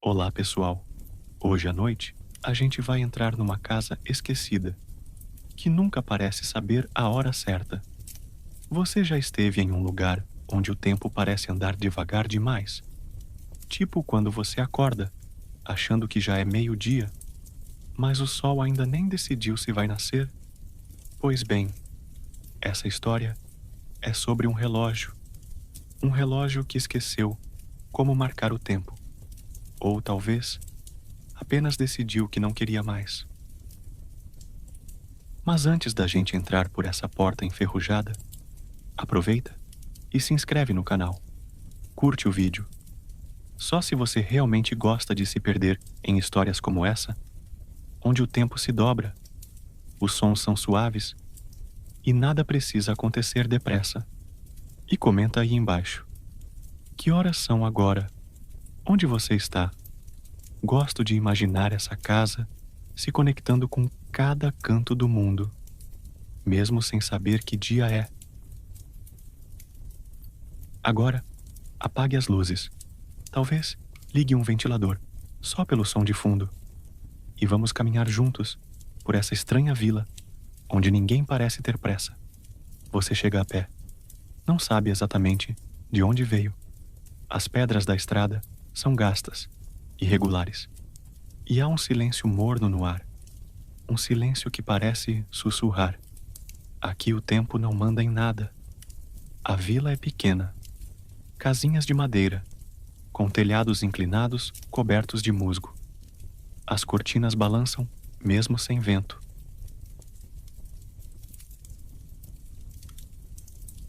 Olá, pessoal. Hoje à noite, a gente vai entrar numa casa esquecida, que nunca parece saber a hora certa. Você já esteve em um lugar onde o tempo parece andar devagar demais? Tipo quando você acorda, achando que já é meio-dia, mas o sol ainda nem decidiu se vai nascer? Pois bem, essa história é sobre um relógio. Um relógio que esqueceu como marcar o tempo. Ou talvez apenas decidiu que não queria mais. Mas antes da gente entrar por essa porta enferrujada, aproveita e se inscreve no canal. Curte o vídeo. Só se você realmente gosta de se perder em histórias como essa, onde o tempo se dobra, os sons são suaves e nada precisa acontecer depressa. E comenta aí embaixo. Que horas são agora? Onde você está? Gosto de imaginar essa casa se conectando com cada canto do mundo, mesmo sem saber que dia é. Agora, apague as luzes. Talvez ligue um ventilador, só pelo som de fundo. E vamos caminhar juntos por essa estranha vila, onde ninguém parece ter pressa. Você chega a pé. Não sabe exatamente de onde veio. As pedras da estrada são gastas, irregulares. E há um silêncio morno no ar. Um silêncio que parece sussurrar. Aqui o tempo não manda em nada. A vila é pequena. Casinhas de madeira, com telhados inclinados cobertos de musgo. As cortinas balançam, mesmo sem vento.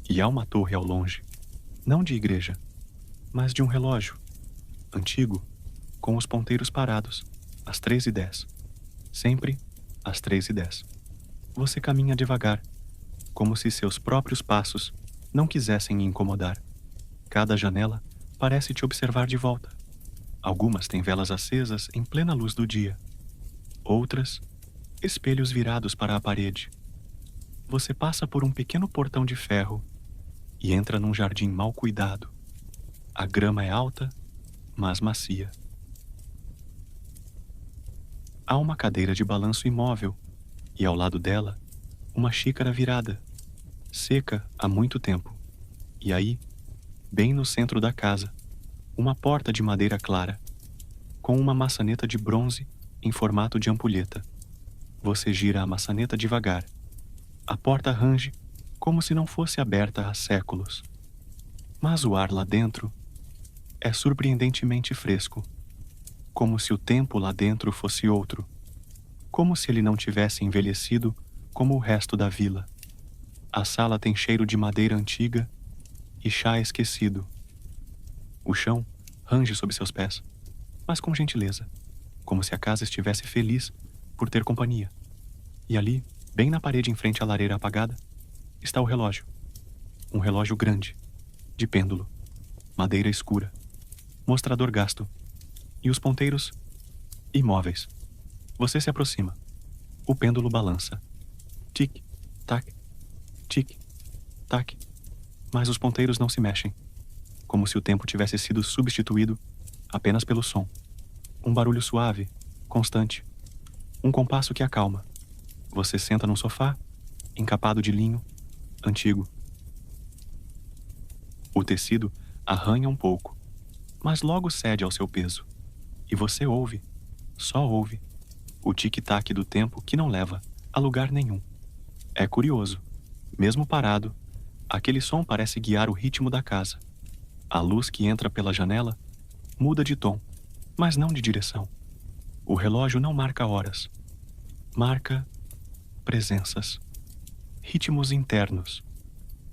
E há uma torre ao longe, não de igreja, mas de um relógio, antigo, com os ponteiros parados, às 3h10. Sempre às 3h10. Você caminha devagar, como se seus próprios passos não quisessem incomodar. Cada janela parece te observar de volta. Algumas têm velas acesas em plena luz do dia. Outras, espelhos virados para a parede. Você passa por um pequeno portão de ferro e entra num jardim mal cuidado. A grama é alta, mas macia. Há uma cadeira de balanço imóvel e ao lado dela, uma xícara virada, seca há muito tempo. E aí, bem no centro da casa, uma porta de madeira clara, com uma maçaneta de bronze em formato de ampulheta. Você gira a maçaneta devagar. A porta range como se não fosse aberta há séculos. Mas o ar lá dentro é surpreendentemente fresco, como se o tempo lá dentro fosse outro, como se ele não tivesse envelhecido como o resto da vila. A sala tem cheiro de madeira antiga e chá esquecido. O chão range sob seus pés, mas com gentileza, como se a casa estivesse feliz por ter companhia. E ali, bem na parede em frente à lareira apagada, está o relógio. Um relógio grande, de pêndulo, madeira escura, mostrador gasto, e os ponteiros imóveis. Você se aproxima. O pêndulo balança. Tic, tac, tic, tac. Mas os ponteiros não se mexem, como se o tempo tivesse sido substituído apenas pelo som. Um barulho suave, constante. Um compasso que acalma. Você senta num sofá, encapado de linho, antigo. O tecido arranha um pouco, mas logo cede ao seu peso. E você ouve, só ouve, o tic-tac do tempo que não leva a lugar nenhum. É curioso, mesmo parado, aquele som parece guiar o ritmo da casa. A luz que entra pela janela muda de tom, mas não de direção. O relógio não marca horas. Marca presenças, ritmos internos.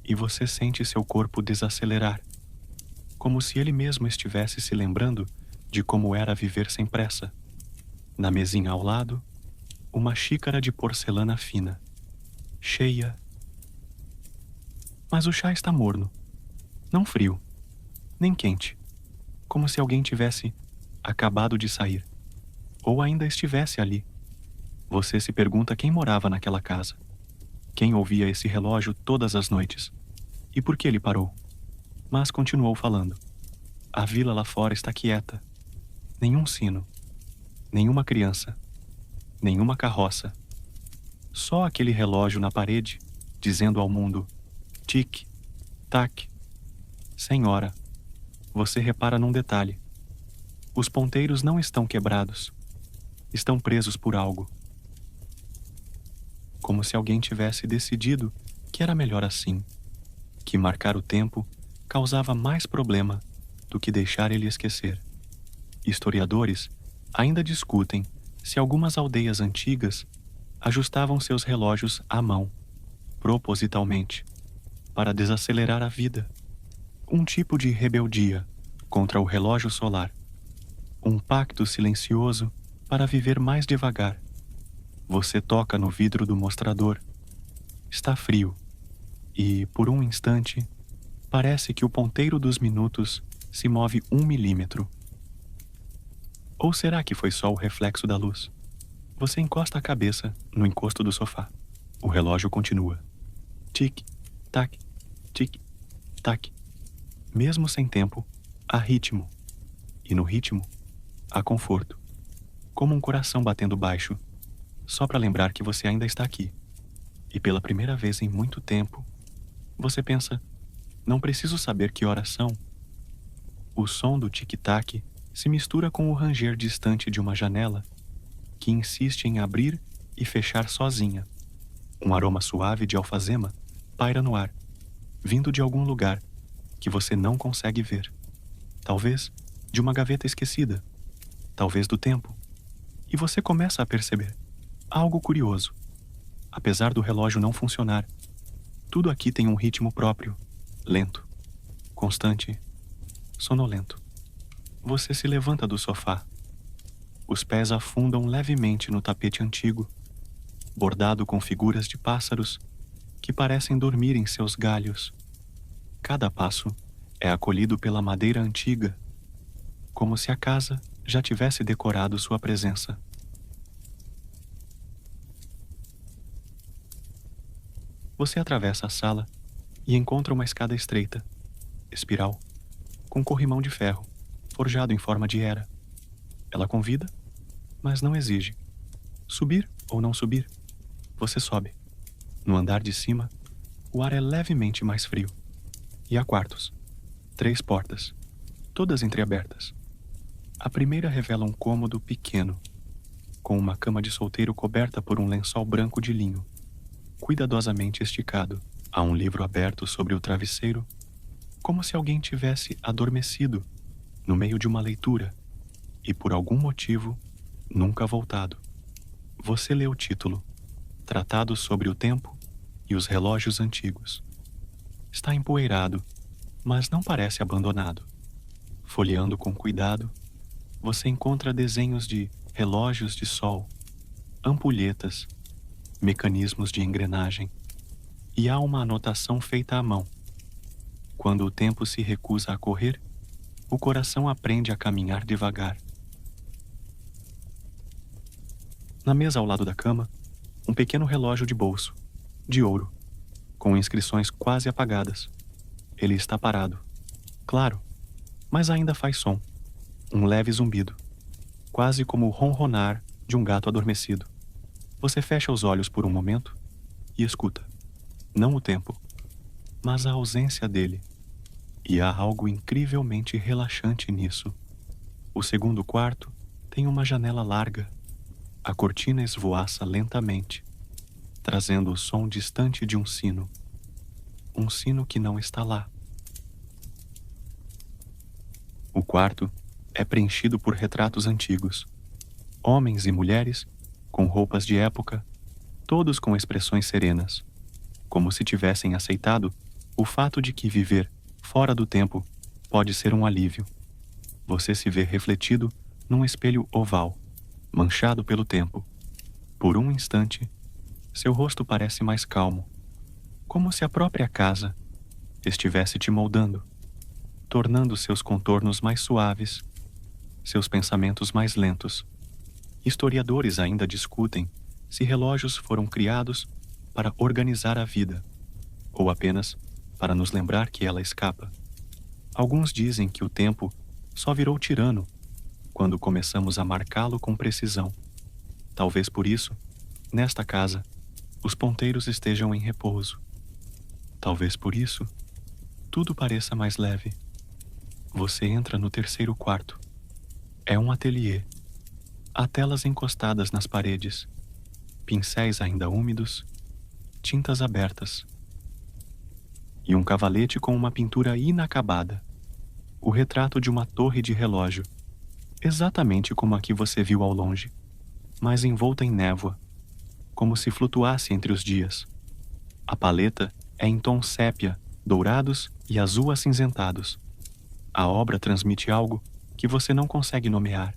E você sente seu corpo desacelerar, como se ele mesmo estivesse se lembrando de como era viver sem pressa. Na mesinha ao lado, uma xícara de porcelana fina, cheia. Mas o chá está morno, não frio, nem quente, como se alguém tivesse acabado de sair, ou ainda estivesse ali. Você se pergunta quem morava naquela casa, quem ouvia esse relógio todas as noites, e por que ele parou. Mas continuou falando. A vila lá fora está quieta. Nenhum sino, nenhuma criança, nenhuma carroça. Só aquele relógio na parede, dizendo ao mundo: tic, tac. Senhora, você repara num detalhe. Os ponteiros não estão quebrados. Estão presos por algo. Como se alguém tivesse decidido que era melhor assim, que marcar o tempo causava mais problema do que deixar ele esquecer. Historiadores ainda discutem se algumas aldeias antigas ajustavam seus relógios à mão, propositalmente, para desacelerar a vida. Um tipo de rebeldia contra o relógio solar. Um pacto silencioso para viver mais devagar. Você toca no vidro do mostrador. Está frio e, por um instante, parece que o ponteiro dos minutos se move 1 milímetro. Ou será que foi só o reflexo da luz? Você encosta a cabeça no encosto do sofá. O relógio continua. Tic, tac, tic, tac. Mesmo sem tempo, há ritmo. E no ritmo, há conforto. Como um coração batendo baixo, só para lembrar que você ainda está aqui. E pela primeira vez em muito tempo, você pensa: não preciso saber que horas são. O som do tic-tac se mistura com o ranger distante de uma janela que insiste em abrir e fechar sozinha. Um aroma suave de alfazema paira no ar, vindo de algum lugar que você não consegue ver. Talvez de uma gaveta esquecida, talvez do tempo. E você começa a perceber algo curioso. Apesar do relógio não funcionar, tudo aqui tem um ritmo próprio, lento, constante, sonolento. Você se levanta do sofá. Os pés afundam levemente no tapete antigo, bordado com figuras de pássaros que parecem dormir em seus galhos. Cada passo é acolhido pela madeira antiga, como se a casa já tivesse decorado sua presença. Você atravessa a sala e encontra uma escada estreita, espiral, com corrimão de ferro, forjado em forma de era. Ela convida, mas não exige. Subir ou não subir, você sobe. No andar de cima, o ar é levemente mais frio. E há quartos. 3 portas, todas entreabertas. A primeira revela um cômodo pequeno, com uma cama de solteiro coberta por um lençol branco de linho, cuidadosamente esticado. Há um livro aberto sobre o travesseiro, como se alguém tivesse adormecido no meio de uma leitura e, por algum motivo, nunca voltado. Você lê o título, Tratado sobre o Tempo e os Relógios Antigos. Está empoeirado, mas não parece abandonado. Folheando com cuidado, você encontra desenhos de relógios de sol, ampulhetas, mecanismos de engrenagem, e há uma anotação feita à mão. Quando o tempo se recusa a correr, o coração aprende a caminhar devagar. Na mesa ao lado da cama, um pequeno relógio de bolso, de ouro, com inscrições quase apagadas. Ele está parado. Claro, mas ainda faz som. Um leve zumbido, quase como o ronronar de um gato adormecido. Você fecha os olhos por um momento e escuta. Não o tempo, mas a ausência dele. E há algo incrivelmente relaxante nisso. O segundo quarto tem uma janela larga. A cortina esvoaça lentamente, trazendo o som distante de um sino. Um sino que não está lá. O quarto é preenchido por retratos antigos. Homens e mulheres, com roupas de época, todos com expressões serenas, como se tivessem aceitado o fato de que viver fora do tempo pode ser um alívio. Você se vê refletido num espelho oval, manchado pelo tempo. Por um instante, seu rosto parece mais calmo, como se a própria casa estivesse te moldando, tornando seus contornos mais suaves, seus pensamentos mais lentos. Historiadores ainda discutem se relógios foram criados para organizar a vida, ou apenas para nos lembrar que ela escapa. Alguns dizem que o tempo só virou tirano quando começamos a marcá-lo com precisão. Talvez por isso, nesta casa, os ponteiros estejam em repouso. Talvez por isso, tudo pareça mais leve. Você entra no terceiro quarto. É um ateliê. Há telas encostadas nas paredes, pincéis ainda úmidos, tintas abertas. E um cavalete com uma pintura inacabada. O retrato de uma torre de relógio, exatamente como a que você viu ao longe, mas envolta em névoa, como se flutuasse entre os dias. A paleta é em tom sépia, dourados e azul acinzentados. A obra transmite algo que você não consegue nomear,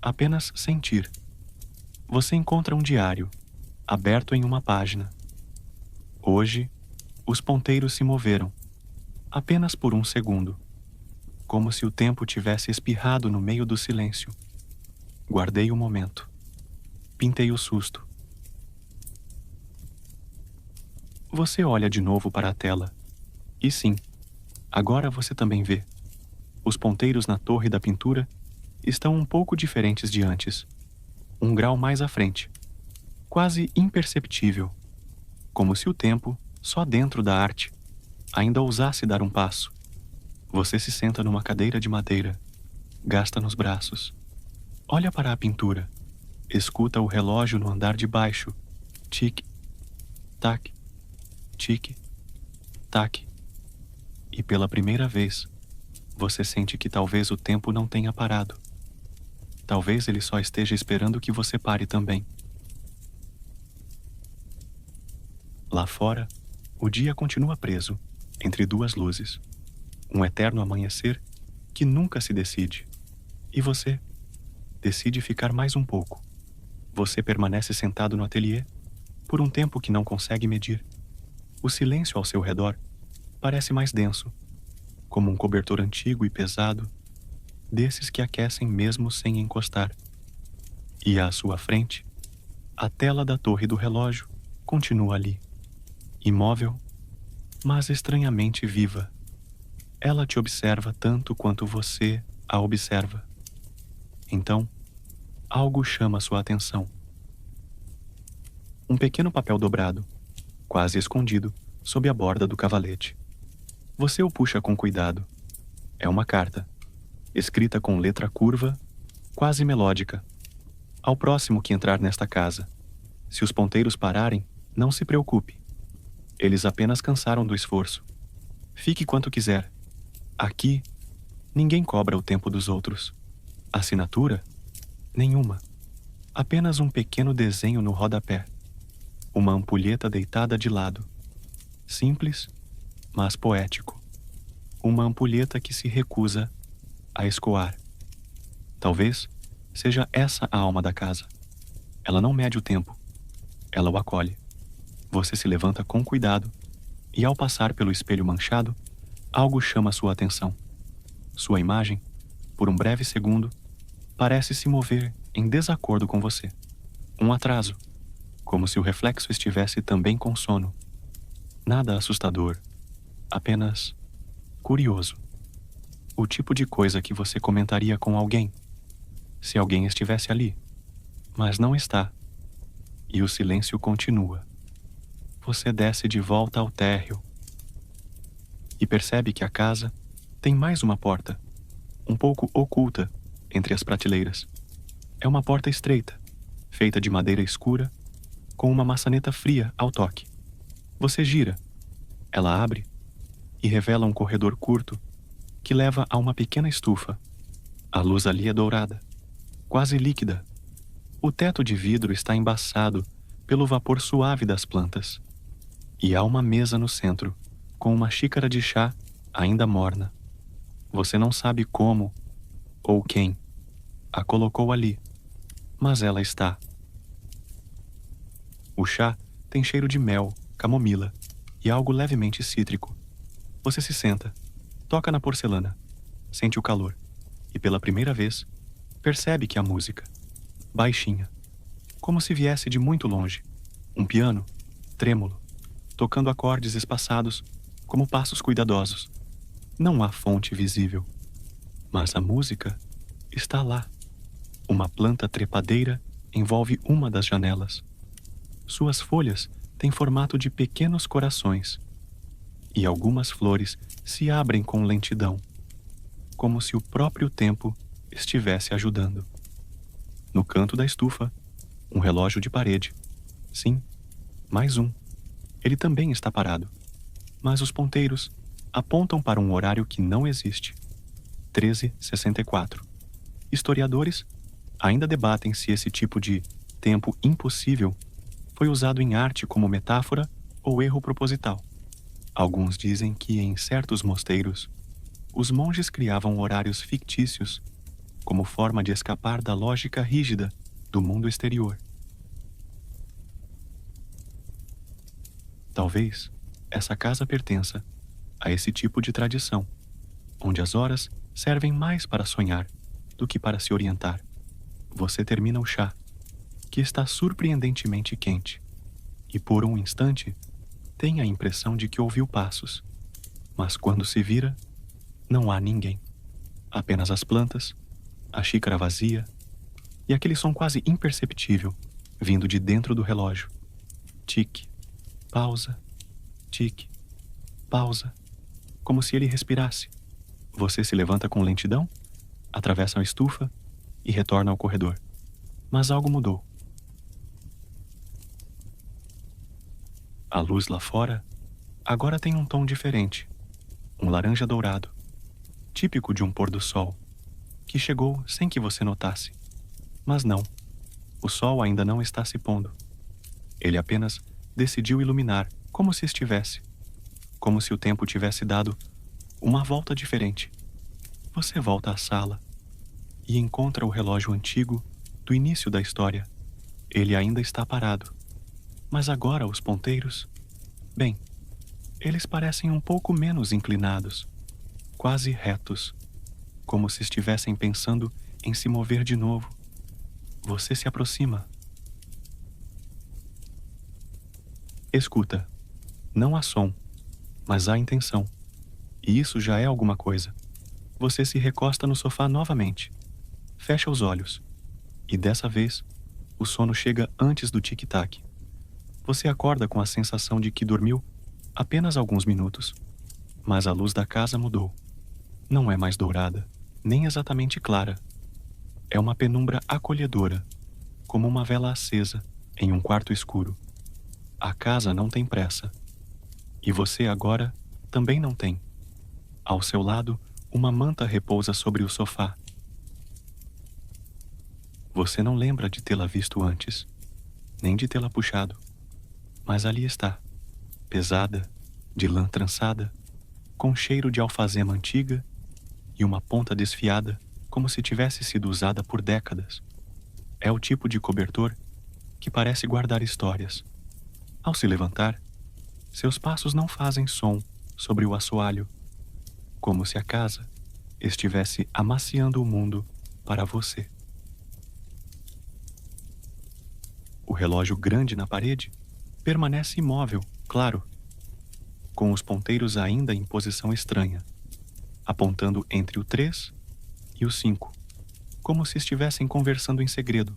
apenas sentir. Você encontra um diário, aberto em uma página. Hoje, os ponteiros se moveram, apenas por um segundo, como se o tempo tivesse espirrado no meio do silêncio. Guardei o momento. Pintei o susto. Você olha de novo para a tela. E sim, agora você também vê. Os ponteiros na torre da pintura estão um pouco diferentes de antes. Um grau mais à frente. Quase imperceptível. Como se o tempo, só dentro da arte, ainda ousasse dar um passo. Você se senta numa cadeira de madeira. Gasta nos braços. Olha para a pintura. Escuta o relógio no andar de baixo. Tic, tac, tic, tac. E pela primeira vez, você sente que talvez o tempo não tenha parado. Talvez ele só esteja esperando que você pare também. Lá fora, o dia continua preso, entre duas luzes. Um eterno amanhecer que nunca se decide. E você decide ficar mais um pouco. Você permanece sentado no ateliê por um tempo que não consegue medir. O silêncio ao seu redor parece mais denso, como um cobertor antigo e pesado, desses que aquecem mesmo sem encostar. E à sua frente, a tela da torre do relógio continua ali, imóvel, mas estranhamente viva. Ela te observa tanto quanto você a observa. Então, algo chama sua atenção. Um pequeno papel dobrado, quase escondido, sob a borda do cavalete. Você o puxa com cuidado. É uma carta, escrita com letra curva, quase melódica. Ao próximo que entrar nesta casa. Se os ponteiros pararem, não se preocupe. Eles apenas cansaram do esforço. Fique quanto quiser. Aqui, ninguém cobra o tempo dos outros. Assinatura? Nenhuma. Apenas um pequeno desenho no rodapé. Uma ampulheta deitada de lado. Simples, mas poético. Uma ampulheta que se recusa a escoar. Talvez seja essa a alma da casa. Ela não mede o tempo. Ela o acolhe. Você se levanta com cuidado e, ao passar pelo espelho manchado, algo chama sua atenção. Sua imagem, por um breve segundo, parece se mover em desacordo com você. Um atraso, como se o reflexo estivesse também com sono. Nada assustador, apenas curioso. O tipo de coisa que você comentaria com alguém, se alguém estivesse ali, mas não está. E o silêncio continua. Você desce de volta ao térreo e percebe que a casa tem mais uma porta, um pouco oculta entre as prateleiras. É uma porta estreita, feita de madeira escura, com uma maçaneta fria ao toque. Você gira, ela abre e revela um corredor curto que leva a uma pequena estufa. A luz ali é dourada, quase líquida. O teto de vidro está embaçado pelo vapor suave das plantas. E há uma mesa no centro, com uma xícara de chá ainda morna. Você não sabe como ou quem a colocou ali, mas ela está. O chá tem cheiro de mel, camomila e algo levemente cítrico. Você se senta, toca na porcelana, sente o calor e, pela primeira vez, percebe que a música, baixinha, como se viesse de muito longe, um piano, trêmulo, tocando acordes espaçados como passos cuidadosos. Não há fonte visível, mas a música está lá, Uma planta trepadeira envolve uma das janelas. Suas folhas têm formato de pequenos corações, e algumas flores se abrem com lentidão, como se o próprio tempo estivesse ajudando. No canto da estufa, um relógio de parede. Sim, mais um. Ele também está parado, mas os ponteiros apontam para um horário que não existe. 13:64. Historiadores ainda debatem se esse tipo de tempo impossível foi usado em arte como metáfora ou erro proposital. Alguns dizem que em certos mosteiros, os monges criavam horários fictícios como forma de escapar da lógica rígida do mundo exterior. Talvez essa casa pertença a esse tipo de tradição, onde as horas servem mais para sonhar do que para se orientar. Você termina o chá, que está surpreendentemente quente, e por um instante tem a impressão de que ouviu passos, mas quando se vira, não há ninguém. Apenas as plantas, a xícara vazia e aquele som quase imperceptível vindo de dentro do relógio. Tique, pausa, tique, pausa, como se ele respirasse. Você se levanta com lentidão, atravessa a estufa e retorna ao corredor. Mas algo mudou. A luz lá fora agora tem um tom diferente, um laranja dourado, típico de um pôr do sol, que chegou sem que você notasse. Mas não, o sol ainda não está se pondo. Ele apenas decidiu iluminar como se estivesse, como se o tempo tivesse dado uma volta diferente. Você volta à sala e encontra o relógio antigo do início da história. Ele ainda está parado, mas agora os ponteiros, bem, eles parecem um pouco menos inclinados, quase retos, como se estivessem pensando em se mover de novo. Você se aproxima. Escuta. Não há som, mas há intenção. E isso já é alguma coisa. Você se recosta no sofá novamente. Fecha os olhos. E dessa vez, o sono chega antes do tic-tac. Você acorda com a sensação de que dormiu apenas alguns minutos. Mas a luz da casa mudou. Não é mais dourada, nem exatamente clara. É uma penumbra acolhedora, como uma vela acesa em um quarto escuro. A casa não tem pressa. E você agora também não tem. Ao seu lado, uma manta repousa sobre o sofá. Você não lembra de tê-la visto antes, nem de tê-la puxado. Mas ali está, pesada, de lã trançada, com cheiro de alfazema antiga e uma ponta desfiada como se tivesse sido usada por décadas. É o tipo de cobertor que parece guardar histórias. Ao se levantar, seus passos não fazem som sobre o assoalho, como se a casa estivesse amaciando o mundo para você. O relógio grande na parede permanece imóvel, claro, com os ponteiros ainda em posição estranha, apontando entre o 3 e o 5, como se estivessem conversando em segredo.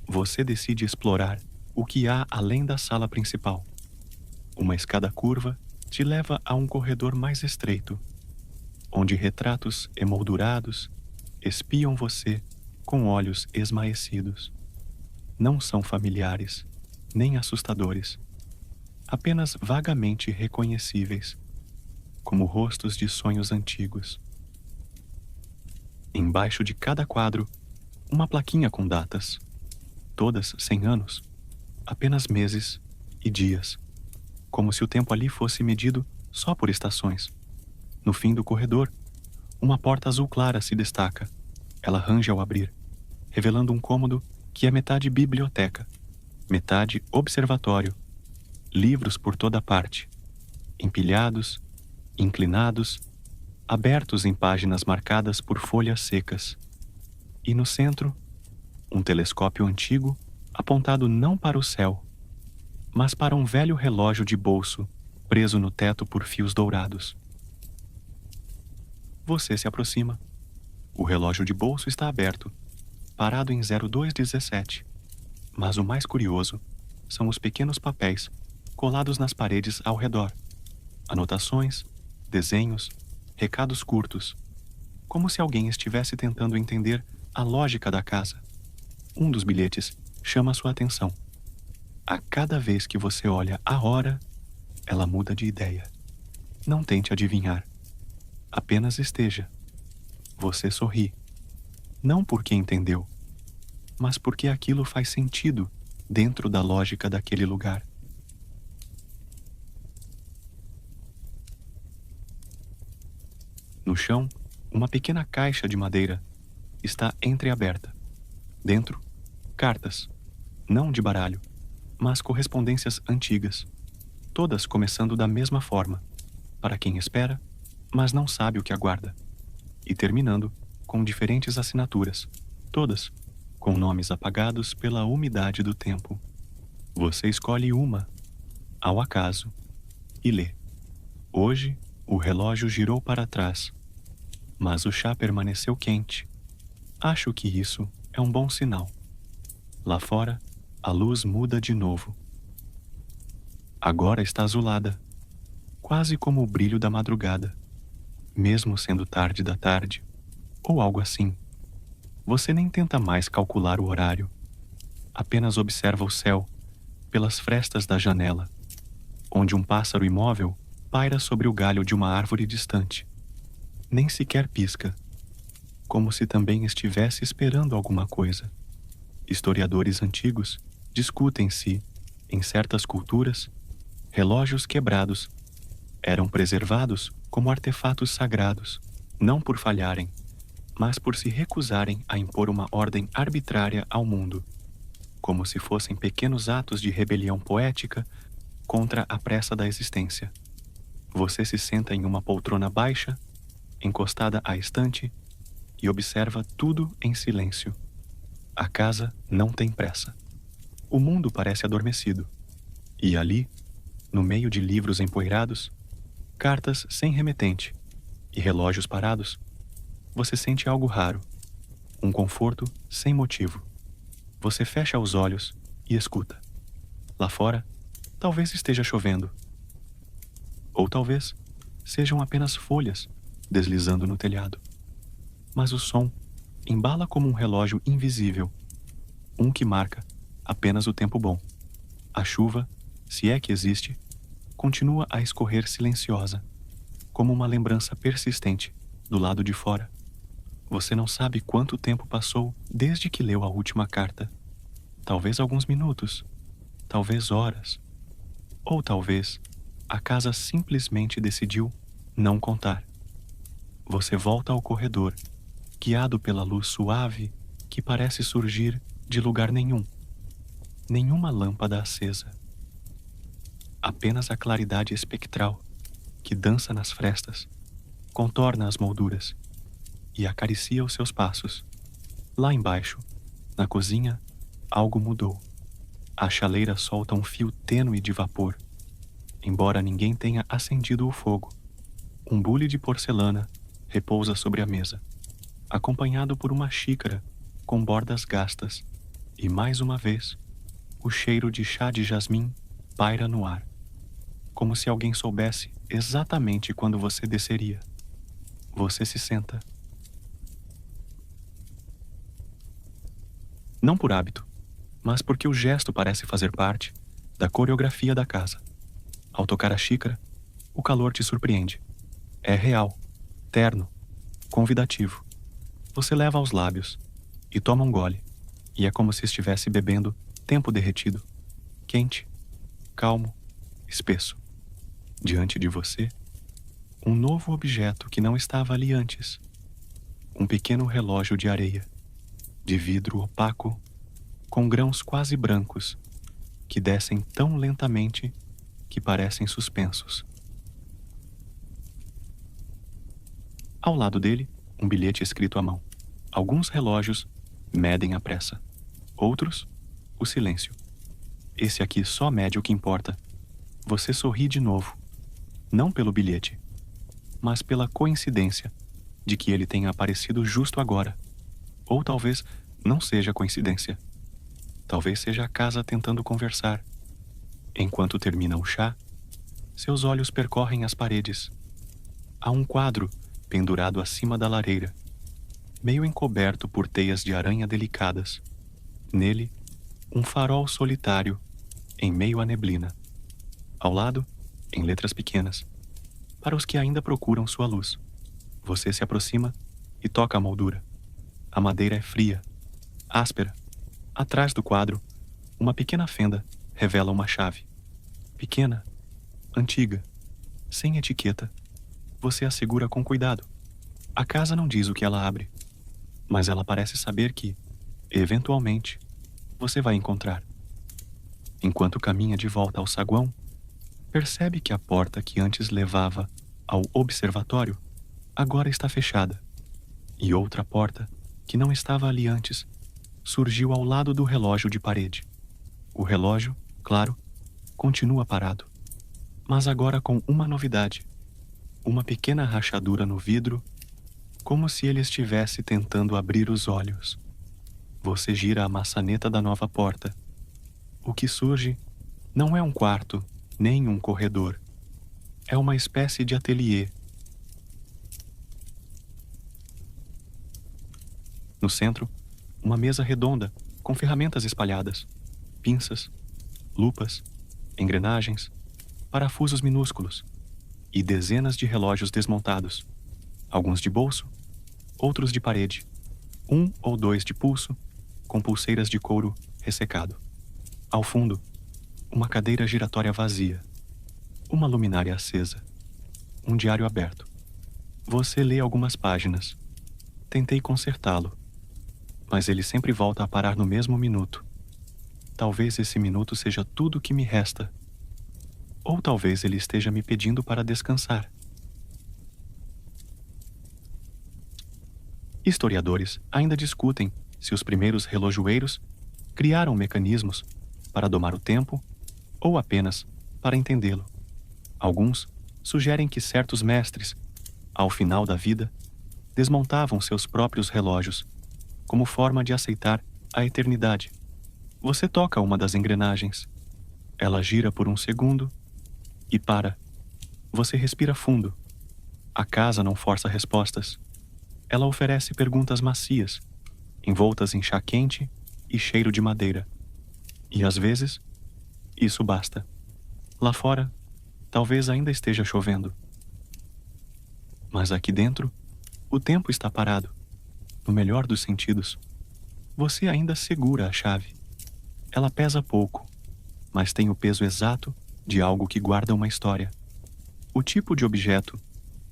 Você decide explorar o que há além da sala principal. Uma escada curva te leva a um corredor mais estreito, onde retratos emoldurados espiam você com olhos esmaecidos. Não são familiares, nem assustadores, apenas vagamente reconhecíveis, como rostos de sonhos antigos. Embaixo de cada quadro, uma plaquinha com datas, todas 100 anos, apenas meses e dias, como se o tempo ali fosse medido só por estações. No fim do corredor, uma porta azul clara se destaca. Ela range ao abrir, revelando um cômodo que é metade biblioteca, metade observatório, livros por toda parte, empilhados, inclinados, abertos em páginas marcadas por folhas secas. E no centro, um telescópio antigo apontado não para o céu, mas para um velho relógio de bolso preso no teto por fios dourados. Você se aproxima. O relógio de bolso está aberto, parado em 0217. Mas o mais curioso são os pequenos papéis colados nas paredes ao redor. Anotações, desenhos, recados curtos, como se alguém estivesse tentando entender a lógica da casa. Um dos bilhetes chama sua atenção. A cada vez que você olha a hora, ela muda de ideia. Não tente adivinhar. Apenas esteja. Você sorri. Não porque entendeu, mas porque aquilo faz sentido dentro da lógica daquele lugar. No chão, uma pequena caixa de madeira está entreaberta. Dentro, cartas, não de baralho, mas correspondências antigas, todas começando da mesma forma, para quem espera, mas não sabe o que aguarda, e terminando com diferentes assinaturas, todas com nomes apagados pela umidade do tempo. Você escolhe uma, ao acaso, e lê. Hoje, o relógio girou para trás, mas o chá permaneceu quente. Acho que isso é um bom sinal. Lá fora, a luz muda de novo. Agora está azulada, quase como o brilho da madrugada, mesmo sendo tarde da tarde, ou algo assim. Você nem tenta mais calcular o horário, apenas observa o céu pelas frestas da janela, onde um pássaro imóvel paira sobre o galho de uma árvore distante. Nem sequer pisca, como se também estivesse esperando alguma coisa. Historiadores antigos discutem se, em certas culturas, relógios quebrados eram preservados como artefatos sagrados, não por falharem, mas por se recusarem a impor uma ordem arbitrária ao mundo, como se fossem pequenos atos de rebelião poética contra a pressa da existência. Você se senta em uma poltrona baixa, encostada à estante, e observa tudo em silêncio. A casa não tem pressa. O mundo parece adormecido. E ali, no meio de livros empoeirados, cartas sem remetente e relógios parados, você sente algo raro, um conforto sem motivo. Você fecha os olhos e escuta. Lá fora, talvez esteja chovendo. Ou talvez sejam apenas folhas deslizando no telhado. Mas o som embala como um relógio invisível, um que marca apenas o tempo bom. A chuva, se é que existe, continua a escorrer silenciosa, como uma lembrança persistente do lado de fora. Você não sabe quanto tempo passou desde que leu a última carta. Talvez alguns minutos, talvez horas, ou talvez a casa simplesmente decidiu não contar. Você volta ao corredor, guiado pela luz suave que parece surgir de lugar nenhum. Nenhuma lâmpada acesa. Apenas a claridade espectral que dança nas frestas, contorna as molduras e acaricia os seus passos. Lá embaixo, na cozinha, algo mudou. A chaleira solta um fio tênue de vapor, embora ninguém tenha acendido o fogo. Um bule de porcelana repousa sobre a mesa, acompanhado por uma xícara com bordas gastas, e mais uma vez, o cheiro de chá de jasmim paira no ar, como se alguém soubesse exatamente quando você desceria. Você se senta. Não por hábito, mas porque o gesto parece fazer parte da coreografia da casa. Ao tocar a xícara, o calor te surpreende. É real, terno, convidativo. Você leva aos lábios e toma um gole, e é como se estivesse bebendo tempo derretido, quente, calmo, espesso. Diante de você, um novo objeto que não estava ali antes. Um pequeno relógio de areia, de vidro opaco, com grãos quase brancos, que descem tão lentamente que parecem suspensos. Ao lado dele, um bilhete escrito à mão. Alguns relógios medem a pressa. Outros, o silêncio. Esse aqui só mede o que importa. Você sorri de novo. Não pelo bilhete, mas pela coincidência de que ele tenha aparecido justo agora. Ou talvez Não seja coincidência. Talvez seja a casa tentando conversar. Enquanto termina o chá, seus olhos percorrem as paredes. Há um quadro pendurado acima da lareira, meio encoberto por teias de aranha delicadas. Nele, um farol solitário, em meio à neblina. Ao lado, em letras pequenas, para os que ainda procuram sua luz. Você se aproxima e toca a moldura. A madeira é fria, áspera. Atrás do quadro, uma pequena fenda revela uma chave. Pequena, antiga, sem etiqueta. Você a segura com cuidado. A casa não diz o que ela abre, mas ela parece saber que, eventualmente, você vai encontrar. Enquanto caminha de volta ao saguão, percebe que a porta que antes levava ao observatório agora está fechada, e outra porta, que não estava ali antes, surgiu ao lado do relógio de parede. O relógio, claro, continua parado, mas agora com uma novidade: uma pequena rachadura no vidro, como se ele estivesse tentando abrir os olhos. Você gira a maçaneta da nova porta. O que surge não é um quarto, nem um corredor. É uma espécie de ateliê. No centro, uma mesa redonda com ferramentas espalhadas, pinças, lupas, engrenagens, parafusos minúsculos e dezenas de relógios desmontados, alguns de bolso, outros de parede, um ou dois de pulso, com pulseiras de couro ressecado. Ao fundo, uma cadeira giratória vazia, uma luminária acesa, um diário aberto. Você lê algumas páginas. Tentei consertá-lo, mas ele sempre volta a parar no mesmo minuto. Talvez esse minuto seja tudo que me resta. Ou talvez ele esteja me pedindo para descansar. Historiadores ainda discutem se os primeiros relojoeiros criaram mecanismos para domar o tempo ou apenas para entendê-lo. Alguns sugerem que certos mestres, ao final da vida, desmontavam seus próprios relógios como forma de aceitar a eternidade. Você toca uma das engrenagens. Ela gira por um segundo e para. Você respira fundo. A casa não força respostas. Ela oferece perguntas macias, envoltas em chá quente e cheiro de madeira. E às vezes, isso basta. Lá fora, talvez ainda esteja chovendo. Mas aqui dentro, o tempo está parado. No melhor dos sentidos. Você ainda segura a chave. Ela pesa pouco, mas tem o peso exato de algo que guarda uma história. O tipo de objeto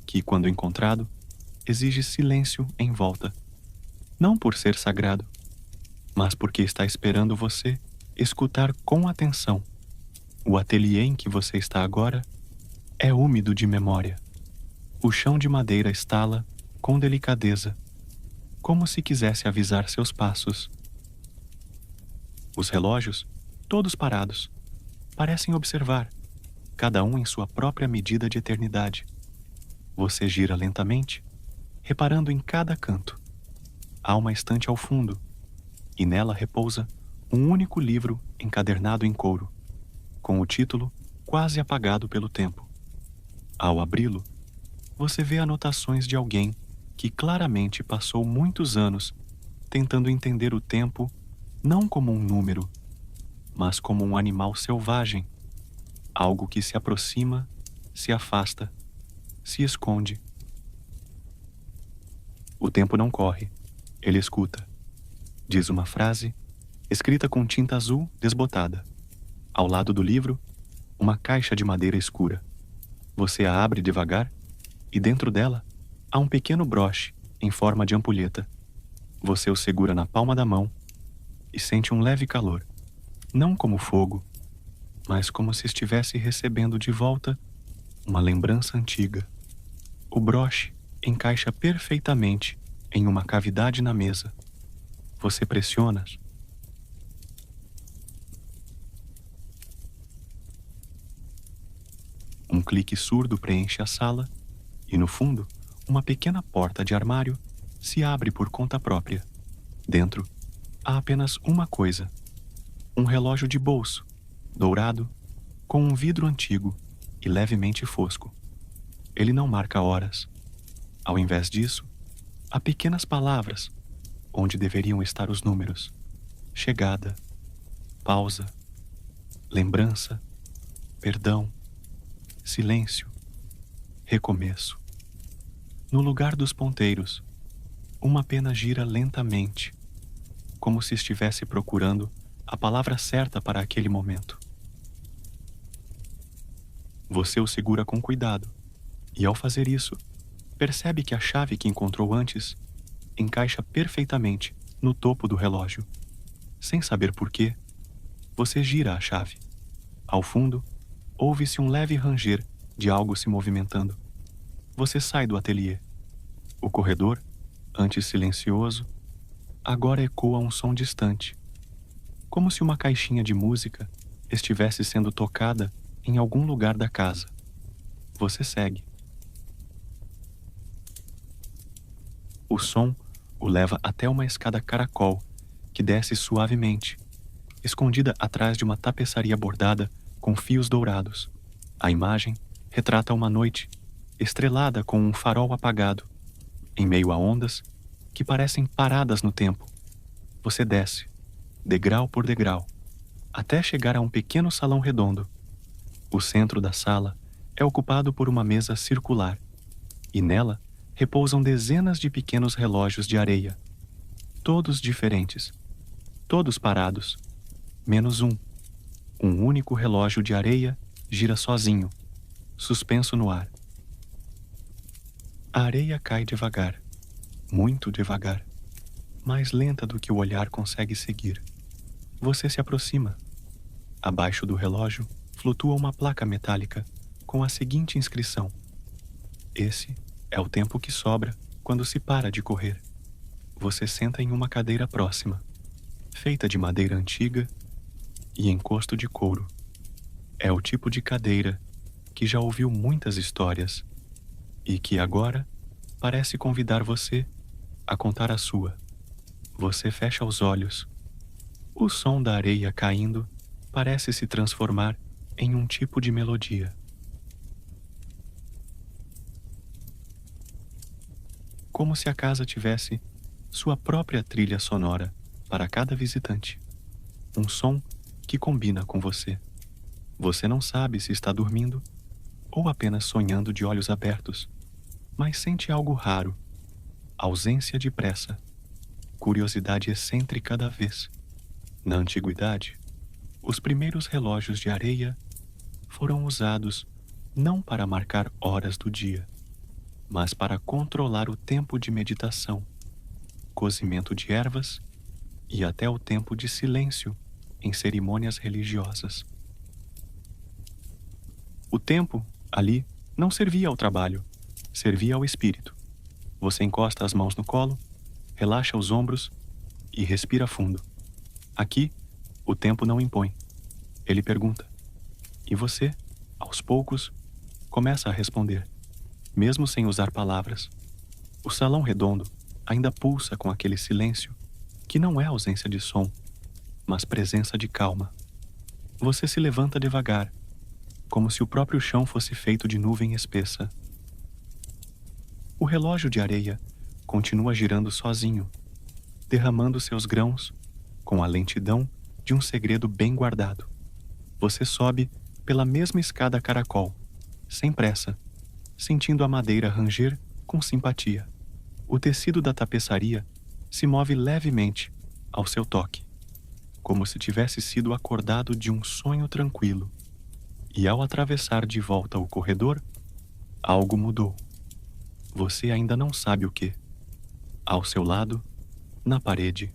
que, quando encontrado, exige silêncio em volta. Não por ser sagrado, mas porque está esperando você escutar com atenção. O ateliê em que você está agora é úmido de memória. O chão de madeira estala com delicadeza, como se quisesse avisar seus passos. Os relógios, todos parados, parecem observar, cada um em sua própria medida de eternidade. Você gira lentamente, reparando em cada canto. Há uma estante ao fundo, e nela repousa um único livro encadernado em couro, com o título quase apagado pelo tempo. Ao abri-lo, você vê anotações de alguém que claramente passou muitos anos tentando entender o tempo não como um número, mas como um animal selvagem, algo que se aproxima, se afasta, se esconde. O tempo não corre, ele escuta. Diz uma frase, escrita com tinta azul desbotada. Ao lado do livro, uma caixa de madeira escura. Você a abre devagar e dentro dela há um pequeno broche em forma de ampulheta. Você o segura na palma da mão e sente um leve calor, não como fogo, mas como se estivesse recebendo de volta uma lembrança antiga. O broche encaixa perfeitamente em uma cavidade na mesa. Você pressiona. Um clique surdo preenche a sala e, no fundo, uma pequena porta de armário se abre por conta própria. Dentro, há apenas uma coisa: um relógio de bolso, dourado, com um vidro antigo e levemente fosco. Ele não marca horas. Ao invés disso, há pequenas palavras onde deveriam estar os números: chegada, pausa, lembrança, perdão, silêncio, recomeço. No lugar dos ponteiros, uma pena gira lentamente, como se estivesse procurando a palavra certa para aquele momento. Você o segura com cuidado, e ao fazer isso, percebe que a chave que encontrou antes encaixa perfeitamente no topo do relógio. Sem saber por quê, você gira a chave. Ao fundo, ouve-se um leve ranger de algo se movimentando. Você sai do ateliê. O corredor, antes silencioso, agora ecoa um som distante, como se uma caixinha de música estivesse sendo tocada em algum lugar da casa. Você segue. O som o leva até uma escada caracol que desce suavemente, escondida atrás de uma tapeçaria bordada com fios dourados. A imagem retrata uma noite estrelada com um farol apagado, em meio a ondas que parecem paradas no tempo. Você desce, degrau por degrau, até chegar a um pequeno salão redondo. O centro da sala é ocupado por uma mesa circular, e nela repousam dezenas de pequenos relógios de areia, todos diferentes, todos parados, menos um. Um único relógio de areia gira sozinho, suspenso no ar. A areia cai devagar, muito devagar, mais lenta do que o olhar consegue seguir. Você se aproxima. Abaixo do relógio flutua uma placa metálica com a seguinte inscrição: esse é o tempo que sobra quando se para de correr. Você senta em uma cadeira próxima, feita de madeira antiga e encosto de couro. É o tipo de cadeira que já ouviu muitas histórias e que agora parece convidar você a contar a sua. Você fecha os olhos. O som da areia caindo parece se transformar em um tipo de melodia. Como se a casa tivesse sua própria trilha sonora para cada visitante. Um som que combina com você. Você não sabe se está dormindo ou apenas sonhando de olhos abertos, mas sente algo raro: ausência de pressa, curiosidade excêntrica da vez. Na antiguidade, os primeiros relógios de areia foram usados não para marcar horas do dia, mas para controlar o tempo de meditação, cozimento de ervas e até o tempo de silêncio em cerimônias religiosas. O tempo, ali, não servia ao trabalho, servia ao espírito. Você encosta as mãos no colo, relaxa os ombros e respira fundo. Aqui, o tempo não impõe. Ele pergunta. E você, aos poucos, começa a responder, mesmo sem usar palavras. O salão redondo ainda pulsa com aquele silêncio que não é ausência de som, mas presença de calma. Você se levanta devagar, como se o próprio chão fosse feito de nuvem espessa. O relógio de areia continua girando sozinho, derramando seus grãos com a lentidão de um segredo bem guardado. Você sobe pela mesma escada caracol, sem pressa, sentindo a madeira ranger com simpatia. O tecido da tapeçaria se move levemente ao seu toque, como se tivesse sido acordado de um sonho tranquilo. E ao atravessar de volta o corredor, algo mudou. Você ainda não sabe o que. Ao seu lado, na parede,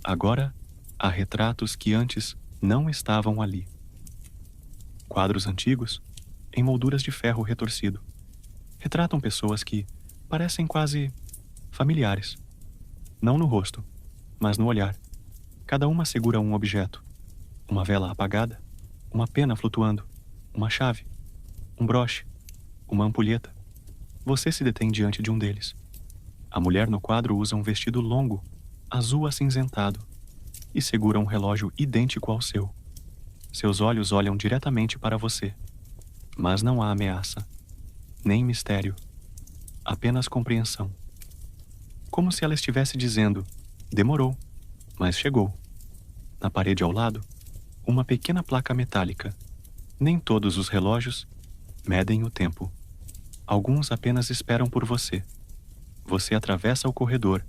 agora há retratos que antes não estavam ali. Quadros antigos, em molduras de ferro retorcido, retratam pessoas que parecem quase familiares. Não no rosto, mas no olhar. Cada uma segura um objeto. Uma vela apagada, uma pena flutuando, uma chave, um broche, uma ampulheta. Você se detém diante de um deles. A mulher no quadro usa um vestido longo, azul acinzentado, e segura um relógio idêntico ao seu. Seus olhos olham diretamente para você, mas não há ameaça, nem mistério, apenas compreensão. Como se ela estivesse dizendo: demorou, mas chegou. Na parede ao lado, uma pequena placa metálica. Nem todos os relógios medem o tempo. Alguns apenas esperam por você. Você atravessa o corredor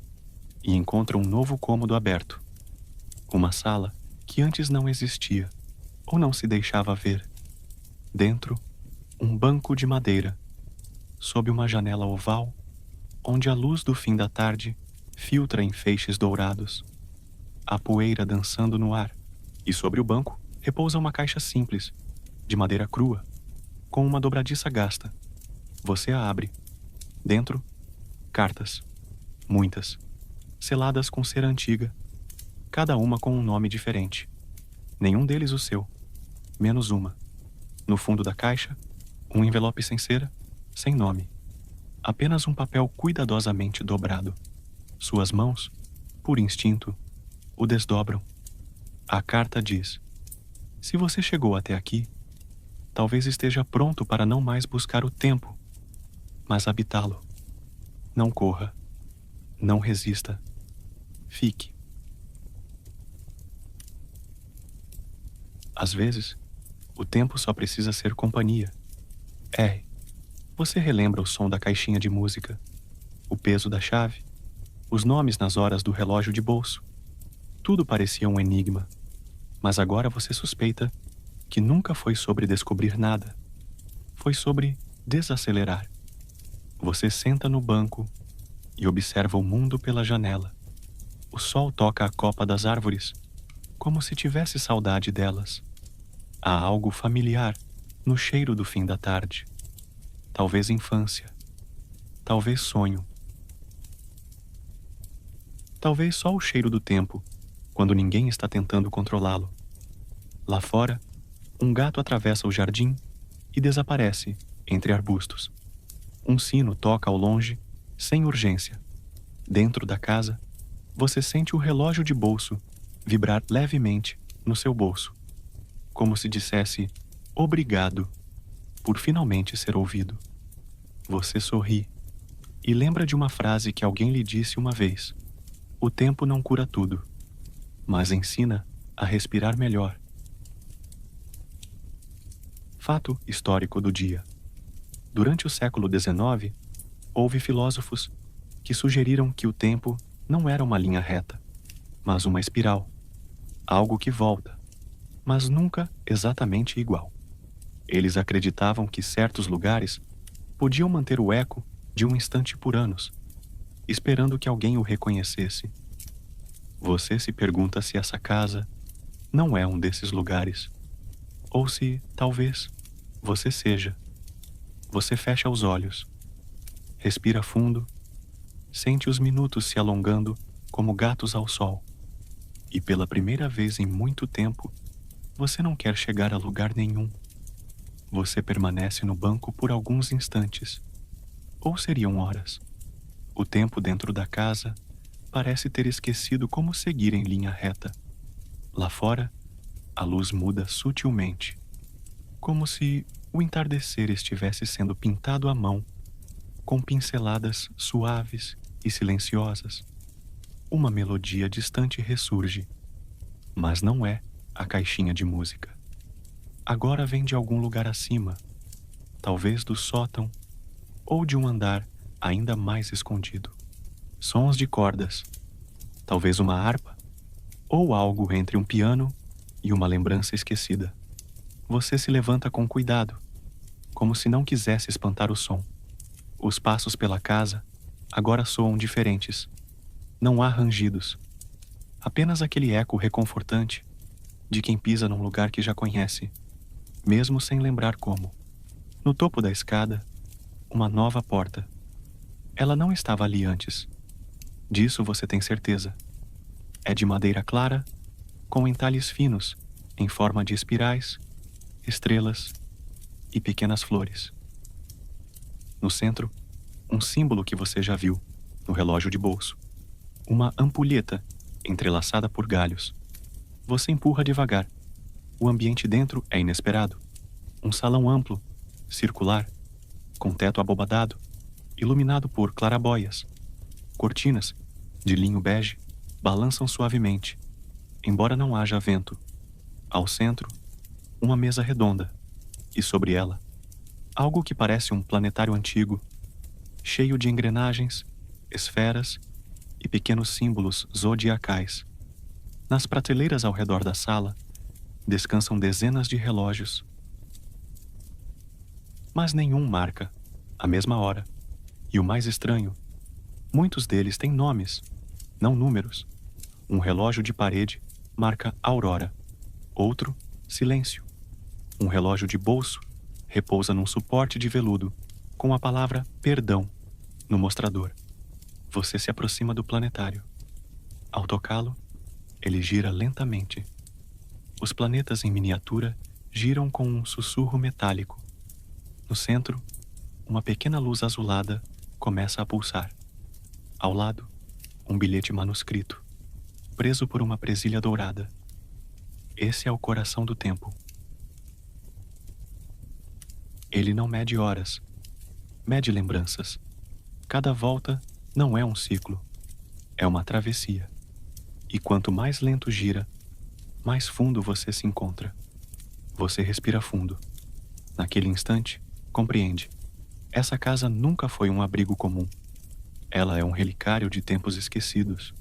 e encontra um novo cômodo aberto. Uma sala que antes não existia ou não se deixava ver. Dentro, um banco de madeira, sob uma janela oval, onde a luz do fim da tarde filtra em feixes dourados. Há poeira dançando no ar, e sobre o banco repousa uma caixa simples, de madeira crua, com uma dobradiça gasta. Você a abre. Dentro, cartas. Muitas. Seladas com cera antiga, cada uma com um nome diferente. Nenhum deles o seu, menos uma. No fundo da caixa, um envelope sem cera, sem nome. Apenas um papel cuidadosamente dobrado. Suas mãos, por instinto, o desdobram. A carta diz: se você chegou até aqui, talvez esteja pronto para não mais buscar o tempo, mas habitá-lo. Não corra. Não resista. Fique. Às vezes, o tempo só precisa ser companhia. R. Você relembra o som da caixinha de música, o peso da chave, os nomes nas horas do relógio de bolso. Tudo parecia um enigma, mas agora você suspeita que nunca foi sobre descobrir nada. Foi sobre desacelerar. Você senta no banco e observa o mundo pela janela. O sol toca a copa das árvores, como se tivesse saudade delas. Há algo familiar no cheiro do fim da tarde. Talvez infância. Talvez sonho. Talvez só o cheiro do tempo, quando ninguém está tentando controlá-lo. Lá fora, um gato atravessa o jardim e desaparece entre arbustos. Um sino toca ao longe, sem urgência. Dentro da casa, você sente o relógio de bolso vibrar levemente no seu bolso, como se dissesse obrigado por finalmente ser ouvido. Você sorri e lembra de uma frase que alguém lhe disse uma vez: o tempo não cura tudo, mas ensina a respirar melhor. Fato histórico do dia. Durante o século XIX, houve filósofos que sugeriram que o tempo não era uma linha reta, mas uma espiral, algo que volta, mas nunca exatamente igual. Eles acreditavam que certos lugares podiam manter o eco de um instante por anos, esperando que alguém o reconhecesse. Você se pergunta se essa casa não é um desses lugares, ou se, talvez, você seja. Você fecha os olhos, respira fundo, sente os minutos se alongando como gatos ao sol. E pela primeira vez em muito tempo, você não quer chegar a lugar nenhum. Você permanece no banco por alguns instantes, ou seriam horas. O tempo dentro da casa parece ter esquecido como seguir em linha reta. Lá fora, a luz muda sutilmente, como se o entardecer estivesse sendo pintado à mão, com pinceladas suaves e silenciosas. Uma melodia distante ressurge, mas não é a caixinha de música. Agora vem de algum lugar acima, talvez do sótão ou de um andar ainda mais escondido. Sons de cordas, talvez uma harpa ou algo entre um piano e uma lembrança esquecida. Você se levanta com cuidado, como se não quisesse espantar o som. Os passos pela casa agora soam diferentes. Não há rangidos, apenas aquele eco reconfortante de quem pisa num lugar que já conhece, mesmo sem lembrar como. No topo da escada, uma nova porta. Ela não estava ali antes. Disso você tem certeza. É de madeira clara, com entalhes finos, em forma de espirais, estrelas e pequenas flores. No centro, um símbolo que você já viu, no relógio de bolso. Uma ampulheta entrelaçada por galhos. Você empurra devagar. O ambiente dentro é inesperado. Um salão amplo, circular, com teto abobadado, iluminado por clarabóias. Cortinas, de linho bege, balançam suavemente, embora não haja vento. Ao centro, uma mesa redonda, e sobre ela, algo que parece um planetário antigo, cheio de engrenagens, esferas e pequenos símbolos zodiacais. Nas prateleiras ao redor da sala, descansam dezenas de relógios. Mas nenhum marca a mesma hora. E o mais estranho, muitos deles têm nomes, não números. Um relógio de parede marca aurora, outro, silêncio. Um relógio de bolso repousa num suporte de veludo com a palavra perdão no mostrador. Você se aproxima do planetário. Ao tocá-lo, ele gira lentamente. Os planetas em miniatura giram com um sussurro metálico. No centro, uma pequena luz azulada começa a pulsar. Ao lado, um bilhete manuscrito, preso por uma presilha dourada. Esse é o coração do tempo. Ele não mede horas, mede lembranças. Cada volta não é um ciclo, é uma travessia. E quanto mais lento gira, mais fundo você se encontra. Você respira fundo. Naquele instante, compreende. Essa casa nunca foi um abrigo comum. Ela é um relicário de tempos esquecidos.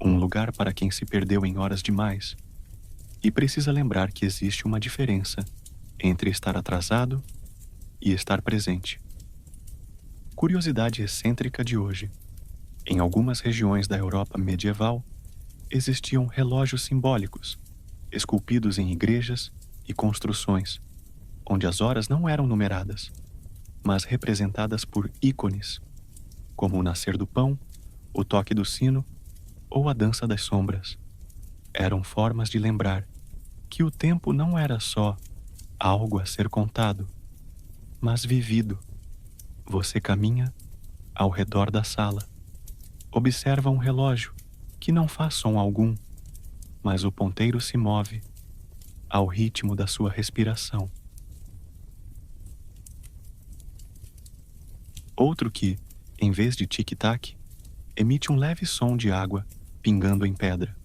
Um lugar para quem se perdeu em horas demais. E precisa lembrar que existe uma diferença entre estar atrasado e estar presente. Curiosidade excêntrica de hoje. Em algumas regiões da Europa medieval, existiam relógios simbólicos, esculpidos em igrejas e construções, onde as horas não eram numeradas, mas representadas por ícones, como o nascer do pão, o toque do sino ou a dança das sombras. Eram formas de lembrar que o tempo não era só algo a ser contado, mas vivido. Você caminha ao redor da sala. Observa um relógio que não faz som algum, mas o ponteiro se move ao ritmo da sua respiração. Outro que, em vez de tic-tac, emite um leve som de água pingando em pedra.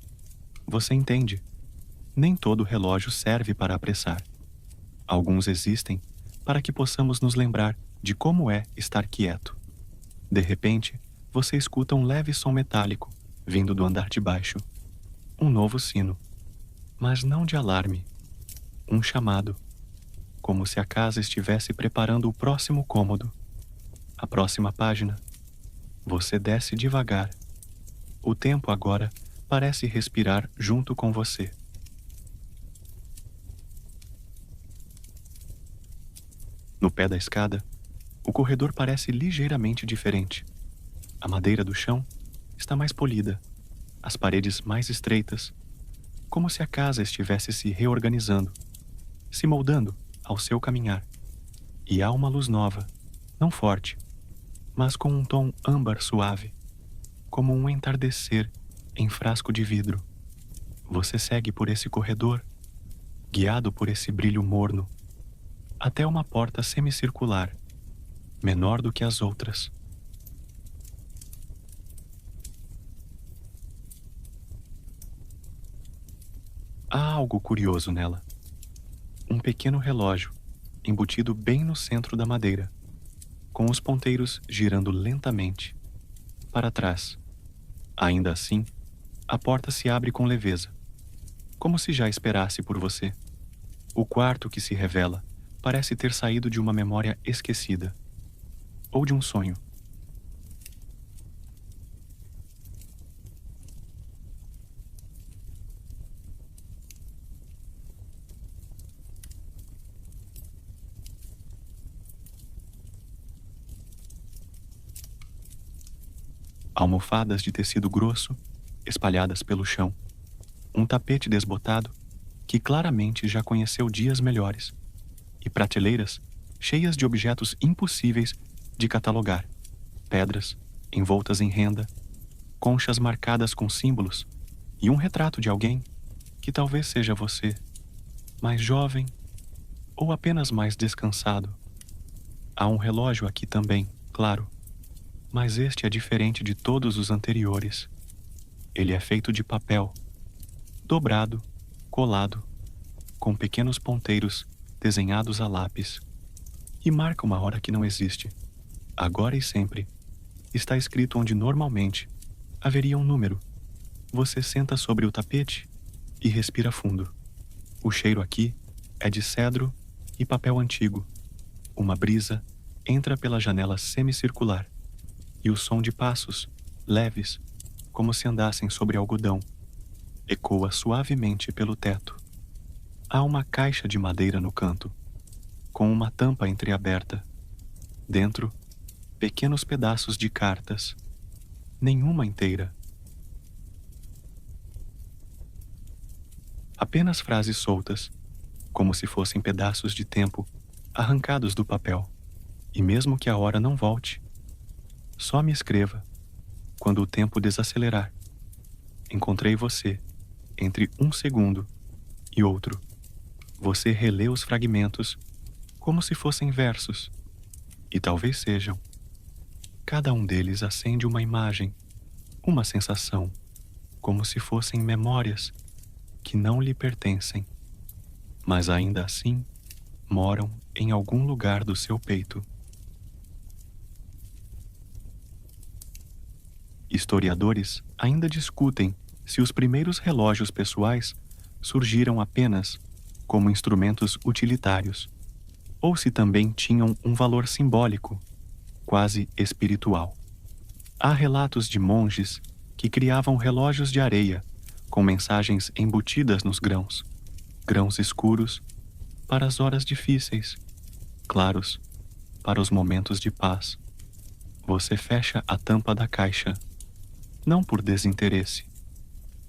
Você entende? Nem todo relógio serve para apressar. Alguns existem para que possamos nos lembrar de como é estar quieto. De repente, você escuta um leve som metálico vindo do andar de baixo. Um novo sino, mas não de alarme. Um chamado, como se a casa estivesse preparando o próximo cômodo. A próxima página. Você desce devagar. O tempo agora parece respirar junto com você. No pé da escada, o corredor parece ligeiramente diferente. A madeira do chão está mais polida, as paredes mais estreitas, como se a casa estivesse se reorganizando, se moldando ao seu caminhar. E há uma luz nova, não forte, mas com um tom âmbar suave, como um entardecer em frasco de vidro. Você segue por esse corredor, guiado por esse brilho morno, até uma porta semicircular, menor do que as outras. Há algo curioso nela. Um pequeno relógio, embutido bem no centro da madeira, com os ponteiros girando lentamente. Para trás. Ainda assim, a porta se abre com leveza, como se já esperasse por você. O quarto que se revela parece ter saído de uma memória esquecida, ou de um sonho. Almofadas de tecido grosso, espalhadas pelo chão. Um tapete desbotado, que claramente já conheceu dias melhores. E prateleiras cheias de objetos impossíveis de catalogar. Pedras, envoltas em renda, conchas marcadas com símbolos e um retrato de alguém. que talvez seja você, mais jovem ou apenas mais descansado. Há um relógio aqui também, claro, mas este é diferente de todos os anteriores. Ele é feito de papel, dobrado, colado, com pequenos ponteiros desenhados a lápis, e marca uma hora que não existe. Agora e sempre. Está escrito onde normalmente haveria um número. Você senta sobre o tapete e respira fundo. O cheiro aqui é de cedro e papel antigo. Uma brisa entra pela janela semicircular e o som de passos, leves, como se andassem sobre algodão, ecoa suavemente pelo teto. Há uma caixa de madeira no canto, com uma tampa entreaberta. Dentro, pequenos pedaços de cartas, nenhuma inteira. Apenas frases soltas, como se fossem pedaços de tempo arrancados do papel. E mesmo que a hora não volte, só me escreva quando o tempo desacelerar. Encontrei você entre um segundo e outro. Você relê os fragmentos como se fossem versos, e talvez sejam. Cada um deles acende uma imagem, uma sensação, como se fossem memórias que não lhe pertencem, mas ainda assim moram em algum lugar do seu peito. Historiadores ainda discutem se os primeiros relógios pessoais surgiram apenas como instrumentos utilitários, ou se também tinham um valor simbólico, quase espiritual. Há relatos de monges que criavam relógios de areia com mensagens embutidas nos grãos, grãos escuros para as horas difíceis, claros para os momentos de paz. Você fecha a tampa da caixa, não por desinteresse,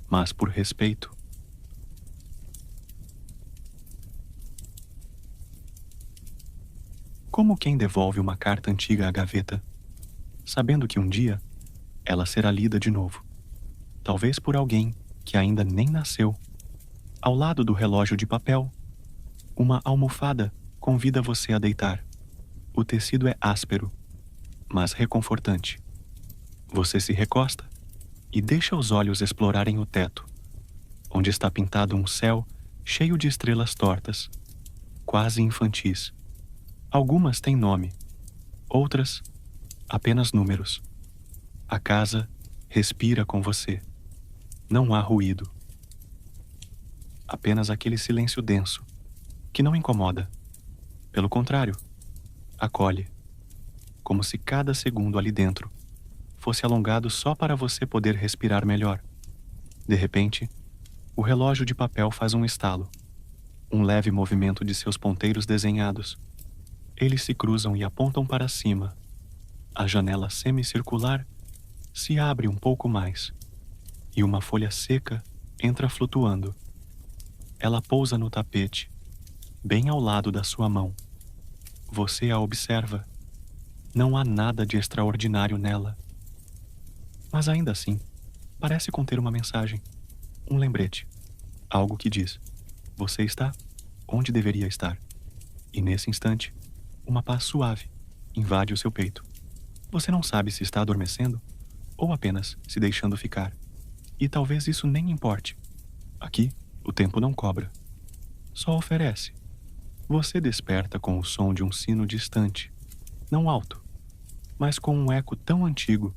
mas por respeito. Como quem devolve uma carta antiga à gaveta, sabendo que um dia ela será lida de novo, talvez por alguém que ainda nem nasceu. Ao lado do relógio de papel, uma almofada convida você a deitar. O tecido é áspero, mas reconfortante. Você se recosta e deixa os olhos explorarem o teto, onde está pintado um céu cheio de estrelas tortas, quase infantis. Algumas têm nome, outras apenas números. A casa respira com você. Não há ruído. Apenas aquele silêncio denso, que não incomoda. Pelo contrário, acolhe, como se cada segundo ali dentro fosse alongado só para você poder respirar melhor. De repente, o relógio de papel faz um estalo, um leve movimento de seus ponteiros desenhados. Eles se cruzam e apontam para cima. A janela semicircular se abre um pouco mais, e uma folha seca entra flutuando. Ela pousa no tapete, bem ao lado da sua mão. Você a observa. Não há nada de extraordinário nela. Mas ainda assim, parece conter uma mensagem, um lembrete, algo que diz: você está onde deveria estar. E nesse instante, uma paz suave invade o seu peito. Você não sabe se está adormecendo ou apenas se deixando ficar. E talvez isso nem importe. Aqui, o tempo não cobra. Só oferece. Você desperta com o som de um sino distante, não alto, mas com um eco tão antigo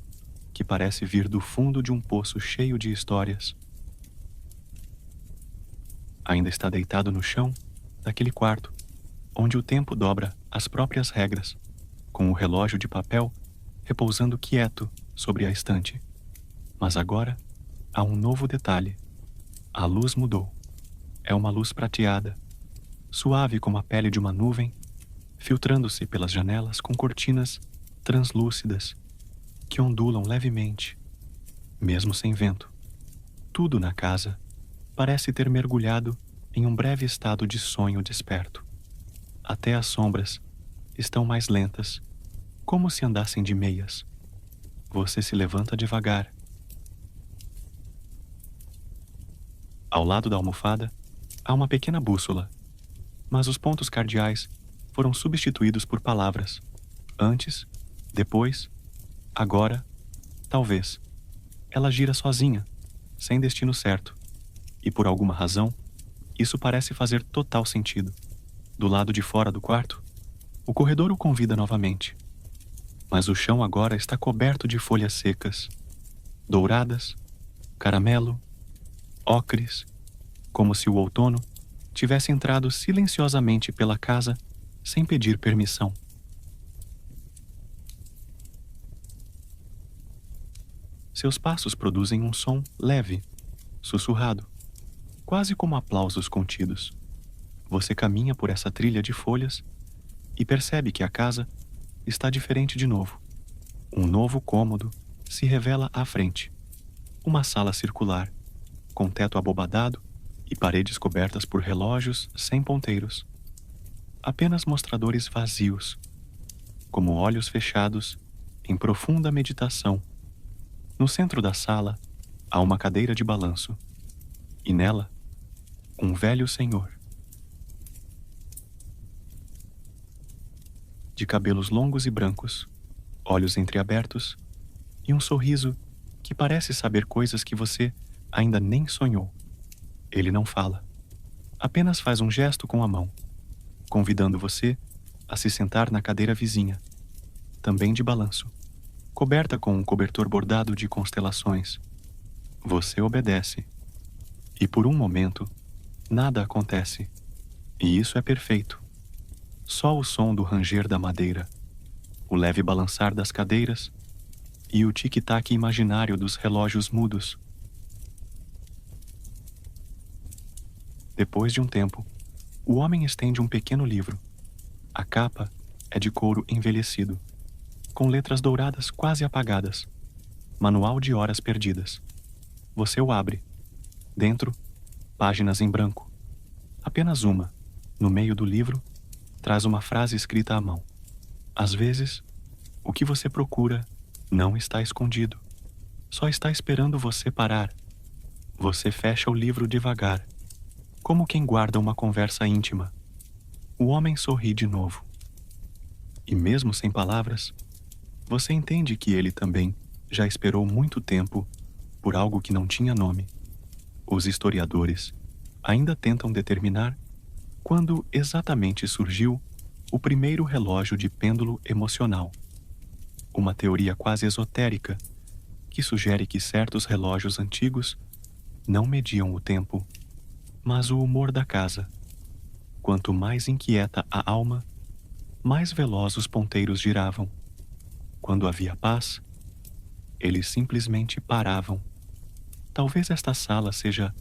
que parece vir do fundo de um poço cheio de histórias. Ainda está deitado no chão daquele quarto, onde o tempo dobra as próprias regras, com o relógio de papel repousando quieto sobre a estante. Mas agora há um novo detalhe. A luz mudou. É uma luz prateada, suave como a pele de uma nuvem, filtrando-se pelas janelas com cortinas translúcidas que ondulam levemente, mesmo sem vento. Tudo na casa parece ter mergulhado em um breve estado de sonho desperto. Até as sombras estão mais lentas, como se andassem de meias. Você se levanta devagar. Ao lado da almofada, há uma pequena bússola, mas os pontos cardeais foram substituídos por palavras. Antes, depois, agora, talvez. Ela gira sozinha, sem destino certo, e por alguma razão, isso parece fazer total sentido. Do lado de fora do quarto, o corredor o convida novamente, mas o chão agora está coberto de folhas secas, douradas, caramelo, ocres, como se o outono tivesse entrado silenciosamente pela casa sem pedir permissão. Seus passos produzem um som leve, sussurrado, quase como aplausos contidos. Você caminha por essa trilha de folhas e percebe que a casa está diferente de novo. Um novo cômodo se revela à frente. Uma sala circular, com teto abobadado e paredes cobertas por relógios sem ponteiros. Apenas mostradores vazios, como olhos fechados em profunda meditação. No centro da sala há uma cadeira de balanço, e nela, um velho senhor. De cabelos longos e brancos, olhos entreabertos e um sorriso que parece saber coisas que você ainda nem sonhou. Ele não fala, apenas faz um gesto com a mão, convidando você a se sentar na cadeira vizinha, também de balanço, coberta com um cobertor bordado de constelações. Você obedece, e por um momento, nada acontece, e isso é perfeito. Só o som do ranger da madeira, o leve balançar das cadeiras e o tic-tac imaginário dos relógios mudos. Depois de um tempo, o homem estende um pequeno livro. A capa é de couro envelhecido, com letras douradas quase apagadas. Manual de horas perdidas. Você o abre. Dentro, páginas em branco. Apenas uma, no meio do livro, traz uma frase escrita à mão. Às vezes, o que você procura não está escondido. Só está esperando você parar. Você fecha o livro devagar, como quem guarda uma conversa íntima. O homem sorri de novo. E mesmo sem palavras, você entende que ele também já esperou muito tempo por algo que não tinha nome. Os historiadores ainda tentam determinar quando exatamente surgiu o primeiro relógio de pêndulo emocional. Uma teoria quase esotérica que sugere que certos relógios antigos não mediam o tempo, mas o humor da casa. Quanto mais inquieta a alma, mais veloz os ponteiros giravam. Quando havia paz, eles simplesmente paravam. Talvez esta sala seja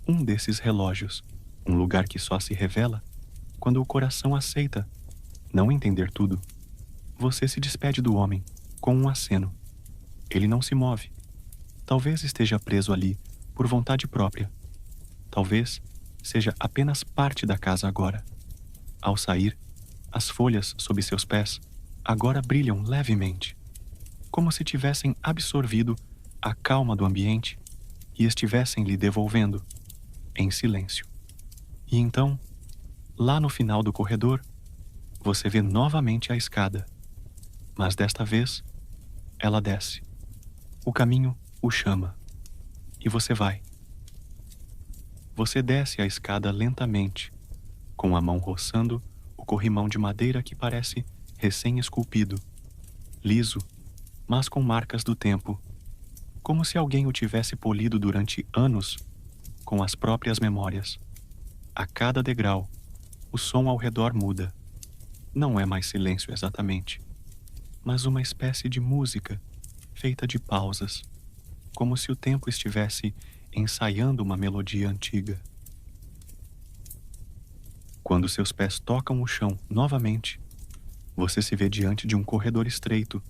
um desses relógios, um lugar que só se revela quando o coração aceita não entender tudo. Você se despede do homem com um aceno. Ele não se move. Talvez esteja preso ali por vontade própria. Talvez seja apenas parte da casa agora. Ao sair, as folhas sob seus pés agora brilham levemente, como se tivessem absorvido a calma do ambiente e estivessem lhe devolvendo, em silêncio. E então, lá no final do corredor, você vê novamente a escada, mas desta vez, ela desce. O caminho o chama, e você vai. Você desce a escada lentamente, com a mão roçando o corrimão de madeira que parece recém-esculpido, liso, mas com marcas do tempo, como se alguém o tivesse polido durante anos com as próprias memórias. A cada degrau, o som ao redor muda. Não é mais silêncio exatamente, mas uma espécie de música feita de pausas, como se o tempo estivesse ensaiando uma melodia antiga. Quando seus pés tocam o chão novamente, você se vê diante de um corredor estreito,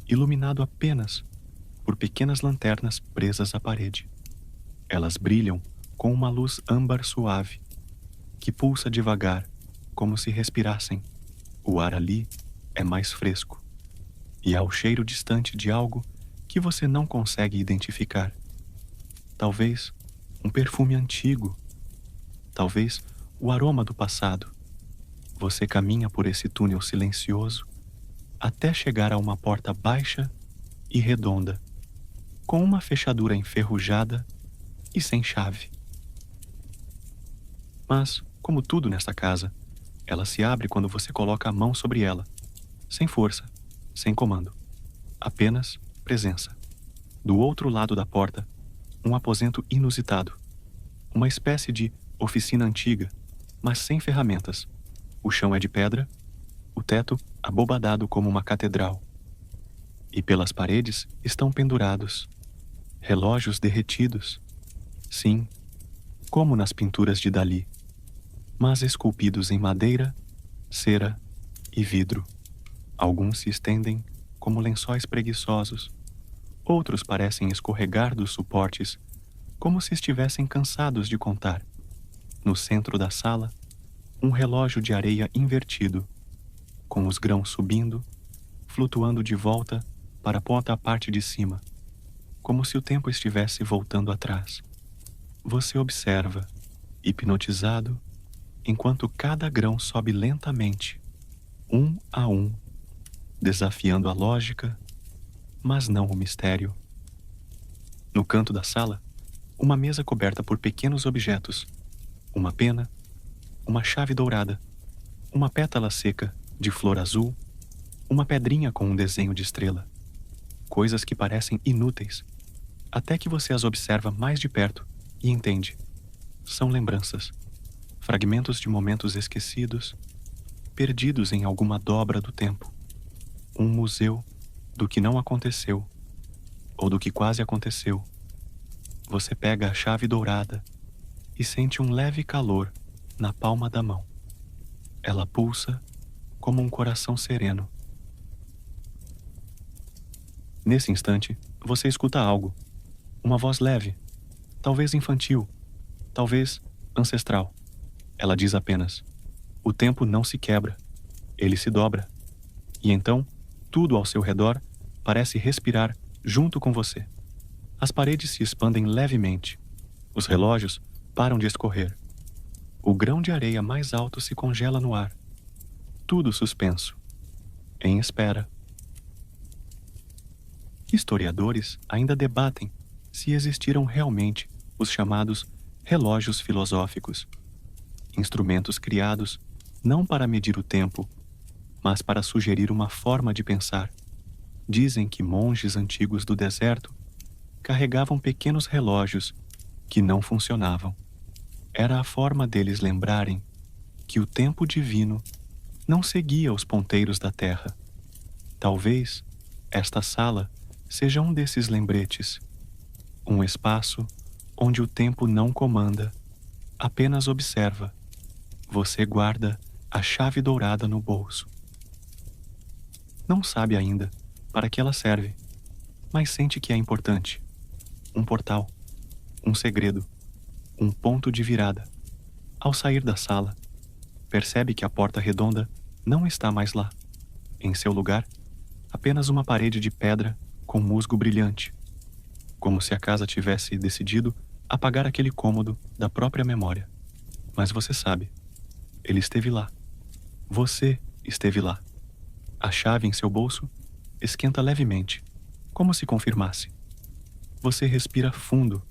iluminado apenas por pequenas lanternas presas à parede. Elas brilham com uma luz âmbar suave, que pulsa devagar, como se respirassem. O ar ali é mais fresco, e há o cheiro distante de algo que você não consegue identificar. Talvez um perfume antigo, talvez o aroma do passado. Você caminha por esse túnel silencioso até chegar a uma porta baixa e redonda, com uma fechadura enferrujada e sem chave. Mas, como tudo nesta casa, ela se abre quando você coloca a mão sobre ela, sem força, sem comando, apenas presença. Do outro lado da porta, um aposento inusitado, uma espécie de oficina antiga, mas sem ferramentas. O chão é de pedra, o teto abobadado como uma catedral. E pelas paredes estão pendurados relógios derretidos. Sim, como nas pinturas de Dalí, mas esculpidos em madeira, cera e vidro. Alguns se estendem como lençóis preguiçosos, outros parecem escorregar dos suportes, como se estivessem cansados de contar. No centro da sala, um relógio de areia invertido, com os grãos subindo, flutuando de volta para a ponta à parte de cima, como se o tempo estivesse voltando atrás. Você observa, hipnotizado, enquanto cada grão sobe lentamente, um a um, desafiando a lógica, mas não o mistério. No canto da sala, uma mesa coberta por pequenos objetos, uma pena, uma chave dourada, uma pétala seca de flor azul, uma pedrinha com um desenho de estrela. Coisas que parecem inúteis, até que você as observa mais de perto e entende. São lembranças, fragmentos de momentos esquecidos, perdidos em alguma dobra do tempo. Um museu do que não aconteceu, ou do que quase aconteceu. Você pega a chave dourada e sente um leve calor na palma da mão. Ela pulsa como um coração sereno. Nesse instante, você escuta algo. Uma voz leve, talvez infantil, talvez ancestral. Ela diz apenas: o tempo não se quebra, ele se dobra. E então, tudo ao seu redor parece respirar junto com você. As paredes se expandem levemente. Os relógios param de escorrer. O grão de areia mais alto se congela no ar. Tudo suspenso, em espera. Historiadores ainda debatem se existiram realmente os chamados relógios filosóficos, instrumentos criados não para medir o tempo, mas para sugerir uma forma de pensar. Dizem que monges antigos do deserto carregavam pequenos relógios que não funcionavam. Era a forma deles lembrarem que o tempo divino não seguia os ponteiros da terra. Talvez esta sala seja um desses lembretes, um espaço onde o tempo não comanda, apenas observa. Você guarda a chave dourada no bolso. Não sabe ainda para que ela serve, mas sente que é importante. Um portal, um segredo, um ponto de virada. Ao sair da sala, percebe que a porta redonda não está mais lá. Em seu lugar, apenas uma parede de pedra com musgo brilhante, como se a casa tivesse decidido apagar aquele cômodo da própria memória. Mas você sabe, ele esteve lá. Você esteve lá. A chave em seu bolso esquenta levemente, como se confirmasse. Você respira fundo.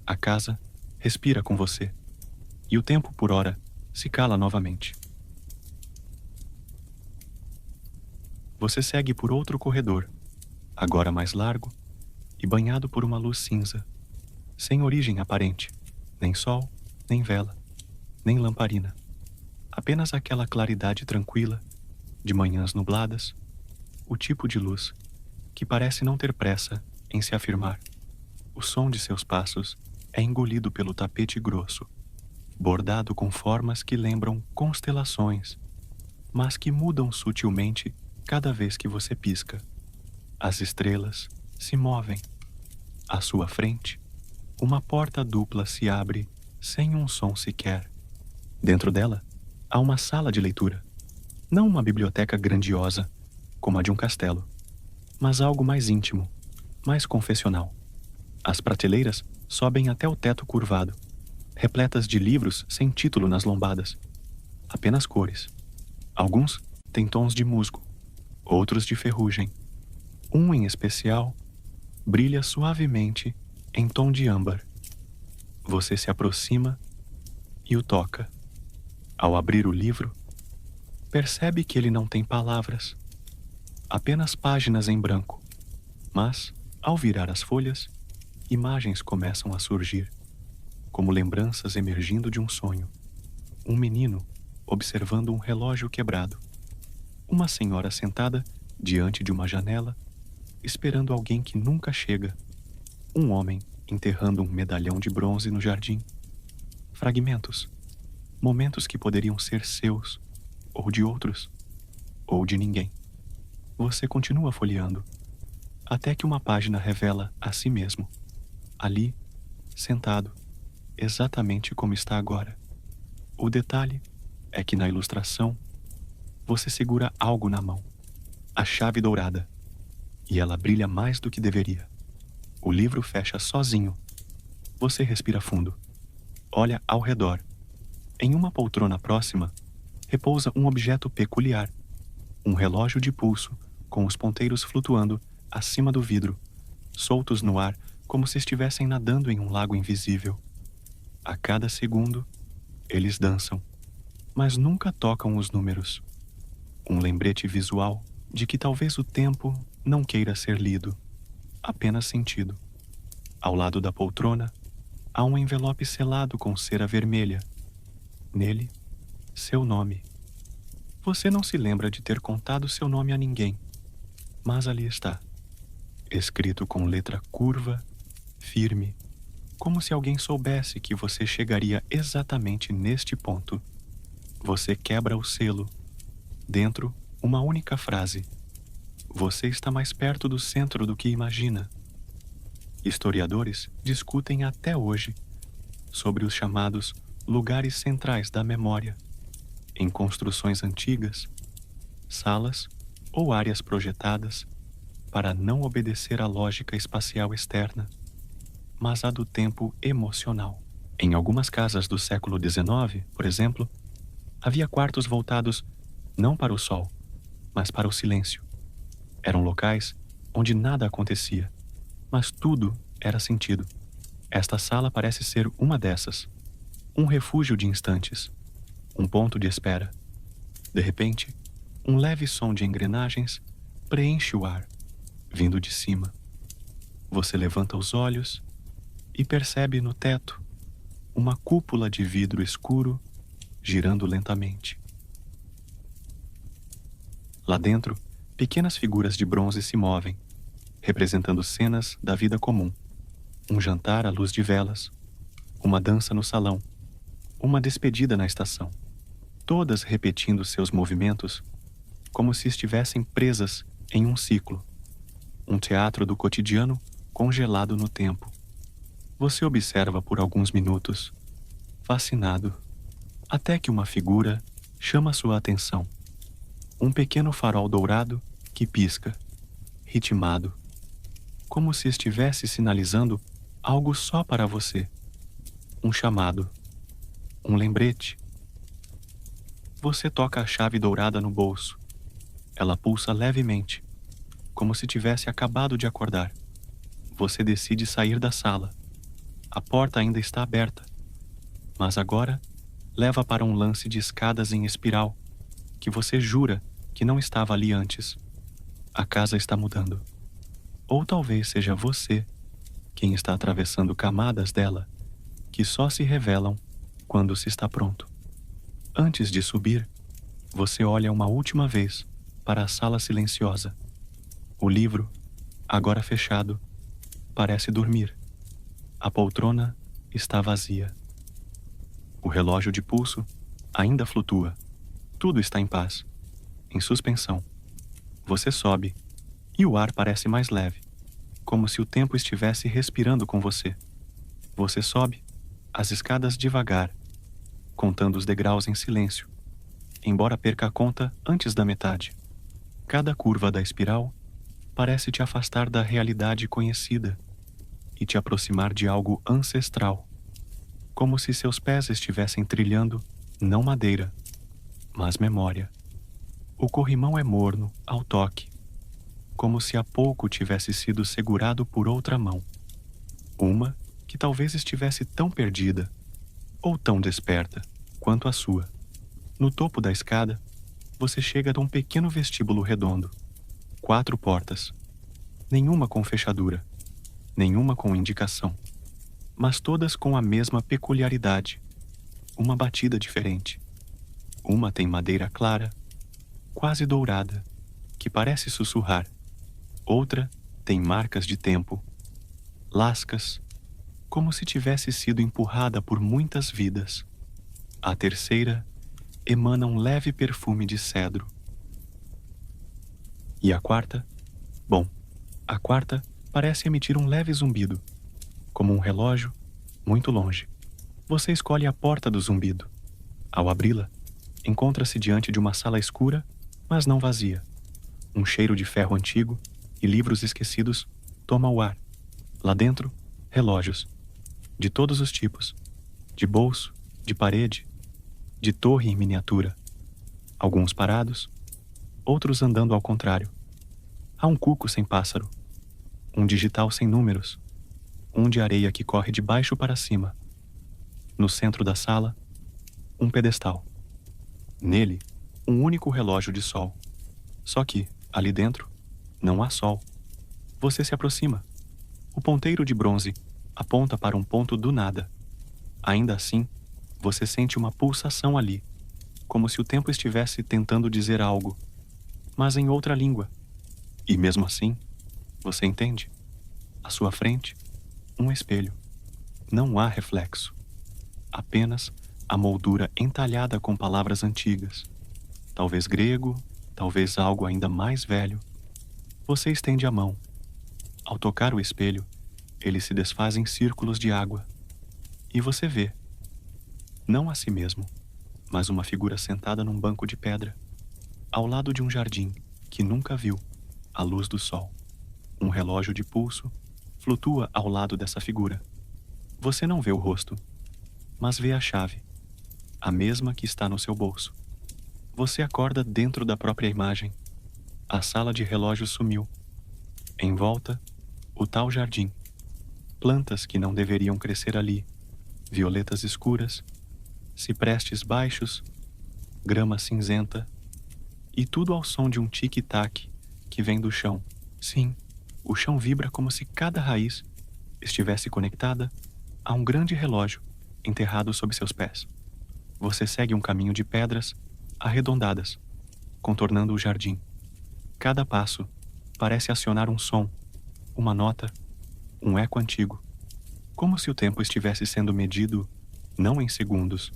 A casa respira com você. E o tempo, por hora, se cala novamente. Você segue por outro corredor, agora mais largo e banhado por uma luz cinza, sem origem aparente, nem sol, nem vela, nem lamparina. Apenas aquela claridade tranquila, de manhãs nubladas, o tipo de luz que parece não ter pressa em se afirmar. O som de seus passos é engolido pelo tapete grosso, bordado com formas que lembram constelações, mas que mudam sutilmente cada vez que você pisca. As estrelas se movem. À sua frente, uma porta dupla se abre sem um som sequer. Dentro dela, há uma sala de leitura. Não uma biblioteca grandiosa, como a de um castelo, mas algo mais íntimo, mais confessional. As prateleiras sobem até o teto curvado, repletas de livros sem título nas lombadas. Apenas cores. Alguns têm tons de musgo, outros de ferrugem. Um em especial brilha suavemente em tom de âmbar. Você se aproxima e o toca. Ao abrir o livro, percebe que ele não tem palavras, apenas páginas em branco. Mas, ao virar as folhas, imagens começam a surgir, como lembranças emergindo de um sonho. Um menino observando um relógio quebrado. Uma senhora sentada diante de uma janela, esperando alguém que nunca chega. Um homem enterrando um medalhão de bronze no jardim. Fragmentos. Momentos que poderiam ser seus, ou de outros, ou de ninguém. Você continua folheando, até que uma página revela a si mesmo, ali, sentado, exatamente como está agora. O detalhe é que na ilustração, você segura algo na mão, a chave dourada, e ela brilha mais do que deveria. O livro fecha sozinho. Você respira fundo, olha ao redor. Em uma poltrona próxima, repousa um objeto peculiar, um relógio de pulso com os ponteiros flutuando acima do vidro, soltos no ar como se estivessem nadando em um lago invisível. A cada segundo, eles dançam, mas nunca tocam os números. Um lembrete visual de que talvez o tempo não queira ser lido, apenas sentido. Ao lado da poltrona, há um envelope selado com cera vermelha. Nele, seu nome. Você não se lembra de ter contado seu nome a ninguém, mas ali está, escrito com letra curva, firme, como se alguém soubesse que você chegaria exatamente neste ponto. Você quebra o selo. Dentro, uma única frase. Você está mais perto do centro do que imagina. Historiadores discutem até hoje sobre os chamados lugares centrais da memória, em construções antigas, salas ou áreas projetadas para não obedecer à lógica espacial externa, mas à do tempo emocional. Em algumas casas do século XIX, por exemplo, havia quartos voltados não para o sol, mas para o silêncio. Eram locais onde nada acontecia, mas tudo era sentido. Esta sala parece ser uma dessas. Um refúgio de instantes, um ponto de espera. De repente, um leve som de engrenagens preenche o ar, vindo de cima. Você levanta os olhos e percebe no teto uma cúpula de vidro escuro girando lentamente. Lá dentro, pequenas figuras de bronze se movem, representando cenas da vida comum. Um jantar à luz de velas, uma dança no salão, uma despedida na estação, todas repetindo seus movimentos como se estivessem presas em um ciclo, um teatro do cotidiano congelado no tempo. Você observa por alguns minutos, fascinado, até que uma figura chama sua atenção. Um pequeno farol dourado que pisca, ritmado, como se estivesse sinalizando algo só para você. Um chamado. Um lembrete. Você toca a chave dourada no bolso. Ela pulsa levemente, como se tivesse acabado de acordar. Você decide sair da sala. A porta ainda está aberta, mas agora leva para um lance de escadas em espiral que você jura que não estava ali antes. A casa está mudando. Ou talvez seja você quem está atravessando camadas dela que só se revelam quando se está pronto. Antes de subir, você olha uma última vez para a sala silenciosa. O livro, agora fechado, parece dormir. A poltrona está vazia. O relógio de pulso ainda flutua. Tudo está em paz, em suspensão. Você sobe e o ar parece mais leve, como se o tempo estivesse respirando com você. Você sobe as escadas devagar, contando os degraus em silêncio, embora perca a conta antes da metade. Cada curva da espiral parece te afastar da realidade conhecida, e te aproximar de algo ancestral, como se seus pés estivessem trilhando não madeira, mas memória. O corrimão é morno ao toque, como se há pouco tivesse sido segurado por outra mão. Uma que talvez estivesse tão perdida, ou tão desperta, quanto a sua. No topo da escada, você chega a um pequeno vestíbulo redondo. 4 portas. Nenhuma com fechadura, nenhuma com indicação, mas todas com a mesma peculiaridade, uma batida diferente. Uma tem madeira clara, quase dourada, que parece sussurrar. Outra tem marcas de tempo, lascas, como se tivesse sido empurrada por muitas vidas. A terceira emana um leve perfume de cedro. E a quarta? Bom, a quarta parece emitir um leve zumbido, como um relógio, muito longe. Você escolhe a porta do zumbido. Ao abri-la, encontra-se diante de uma sala escura, mas não vazia. Um cheiro de ferro antigo e livros esquecidos toma o ar. Lá dentro, relógios, de todos os tipos, de bolso, de parede, de torre em miniatura. Alguns parados, outros andando ao contrário. Há um cuco sem pássaro, um digital sem números, um de areia que corre de baixo para cima. No centro da sala, um pedestal. Nele, um único relógio de sol. Só que, ali dentro, não há sol. Você se aproxima. O ponteiro de bronze aponta para um ponto do nada. Ainda assim, você sente uma pulsação ali, como se o tempo estivesse tentando dizer algo, mas em outra língua. E mesmo assim, você entende. À sua frente, um espelho. Não há reflexo. Apenas a moldura entalhada com palavras antigas. Talvez grego, talvez algo ainda mais velho. Você estende a mão. Ao tocar o espelho, ele se desfaz em círculos de água. E você vê, não a si mesmo, mas uma figura sentada num banco de pedra, ao lado de um jardim que nunca viu a luz do sol. Um relógio de pulso flutua ao lado dessa figura. Você não vê o rosto, mas vê a chave, a mesma que está no seu bolso. Você acorda dentro da própria imagem. A sala de relógios sumiu. Em volta, o tal jardim. Plantas que não deveriam crescer ali. Violetas escuras, ciprestes baixos, grama cinzenta. E tudo ao som de um tic-tac que vem do chão. Sim, o chão vibra como se cada raiz estivesse conectada a um grande relógio enterrado sob seus pés. Você segue um caminho de pedras arredondadas, contornando o jardim. Cada passo parece acionar um som, uma nota, um eco antigo, como se o tempo estivesse sendo medido não em segundos,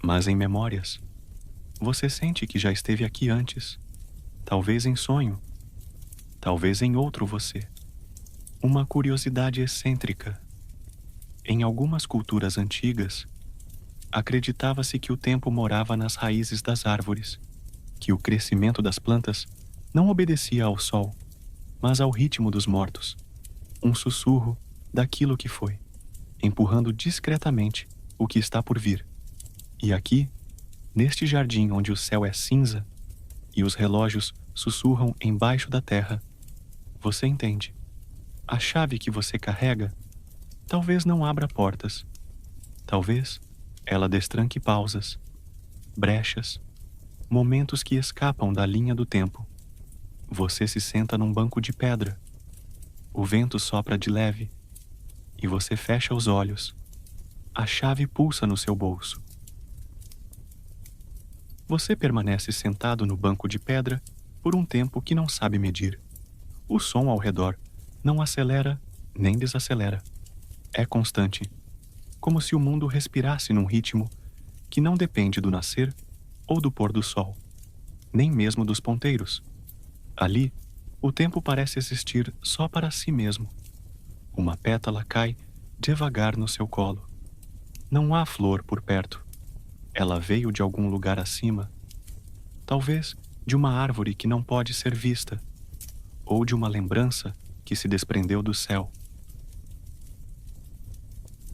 mas em memórias. Você sente que já esteve aqui antes, talvez em sonho, talvez em outro você. Uma curiosidade excêntrica. Em algumas culturas antigas, acreditava-se que o tempo morava nas raízes das árvores, que o crescimento das plantas não obedecia ao sol, mas ao ritmo dos mortos, um sussurro daquilo que foi, empurrando discretamente o que está por vir. E aqui, neste jardim onde o céu é cinza e os relógios sussurram embaixo da terra, você entende. A chave que você carrega talvez não abra portas, talvez ela destranque pausas, brechas, momentos que escapam da linha do tempo. Você se senta num banco de pedra. O vento sopra de leve e você fecha os olhos. A chave pulsa no seu bolso. Você permanece sentado no banco de pedra por um tempo que não sabe medir. O som ao redor não acelera nem desacelera. É constante, como se o mundo respirasse num ritmo que não depende do nascer ou do pôr do sol, nem mesmo dos ponteiros. Ali, o tempo parece existir só para si mesmo. Uma pétala cai devagar no seu colo. Não há flor por perto. Ela veio de algum lugar acima, talvez de uma árvore que não pode ser vista, ou de uma lembrança que se desprendeu do céu.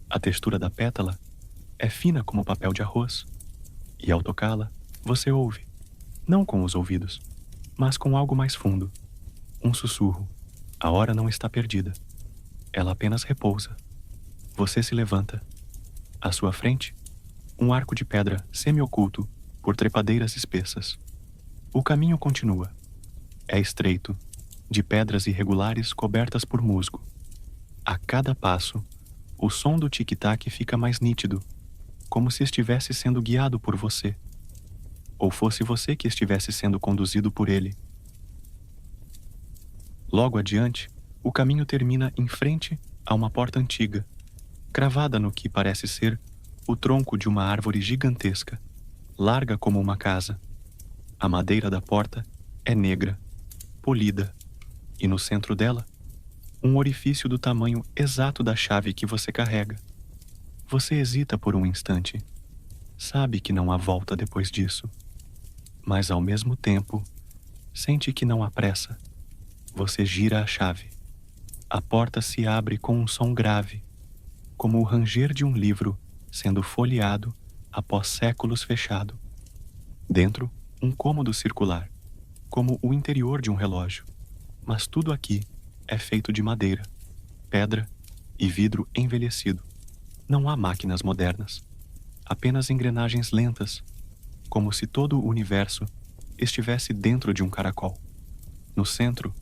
A textura da pétala é fina como papel de arroz, e ao tocá-la, você ouve, não com os ouvidos, mas com algo mais fundo, um sussurro. A hora não está perdida. Ela apenas repousa. Você se levanta. À sua frente, um arco de pedra semi-oculto por trepadeiras espessas. O caminho continua. É estreito, de pedras irregulares cobertas por musgo. A cada passo, o som do tic-tac fica mais nítido, como se estivesse sendo guiado por você, ou fosse você que estivesse sendo conduzido por ele. Logo adiante, o caminho termina em frente a uma porta antiga, cravada no que parece ser o tronco de uma árvore gigantesca, larga como uma casa. A madeira da porta é negra, polida, e no centro dela, um orifício do tamanho exato da chave que você carrega. Você hesita por um instante. Sabe que não há volta depois disso. Mas ao mesmo tempo, sente que não há pressa. Você gira a chave. A porta se abre com um som grave, como o ranger de um livro sendo folheado após séculos fechado. Dentro, um cômodo circular, como o interior de um relógio. Mas tudo aqui é feito de madeira, pedra e vidro envelhecido. Não há máquinas modernas, apenas engrenagens lentas, como se todo o universo estivesse dentro de um caracol. No centro,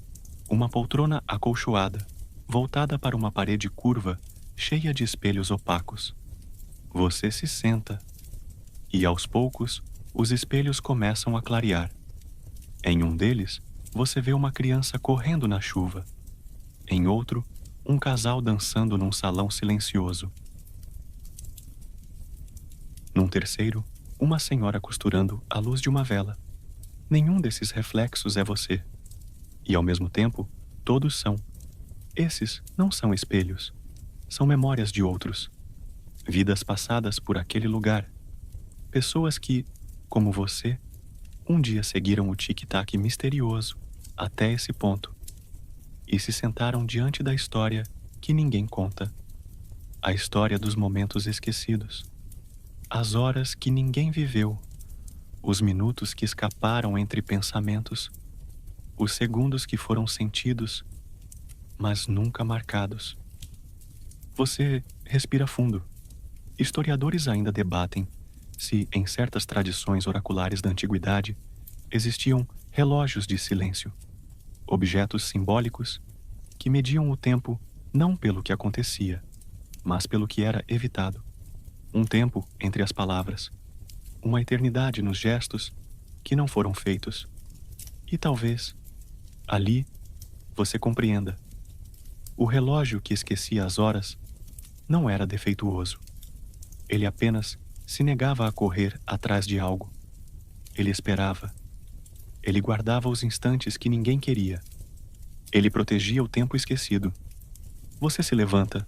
uma poltrona acolchoada, voltada para uma parede curva cheia de espelhos opacos. Você se senta e, aos poucos, os espelhos começam a clarear. Em um deles, você vê uma criança correndo na chuva. Em outro, um casal dançando num salão silencioso. Num terceiro, uma senhora costurando à luz de uma vela. Nenhum desses reflexos é você. E, ao mesmo tempo, todos são. Esses não são espelhos. São memórias de outros. Vidas passadas por aquele lugar. Pessoas que, como você, um dia seguiram o tic-tac misterioso até esse ponto e se sentaram diante da história que ninguém conta. A história dos momentos esquecidos. As horas que ninguém viveu. Os minutos que escaparam entre pensamentos. Os segundos que foram sentidos, mas nunca marcados. Você respira fundo. Historiadores ainda debatem se, em certas tradições oraculares da antiguidade, existiam relógios de silêncio, objetos simbólicos que mediam o tempo não pelo que acontecia, mas pelo que era evitado. Um tempo entre as palavras, uma eternidade nos gestos que não foram feitos. E talvez, ali, você compreenda. O relógio que esquecia as horas não era defeituoso. Ele apenas se negava a correr atrás de algo. Ele esperava. Ele guardava os instantes que ninguém queria. Ele protegia o tempo esquecido. Você se levanta,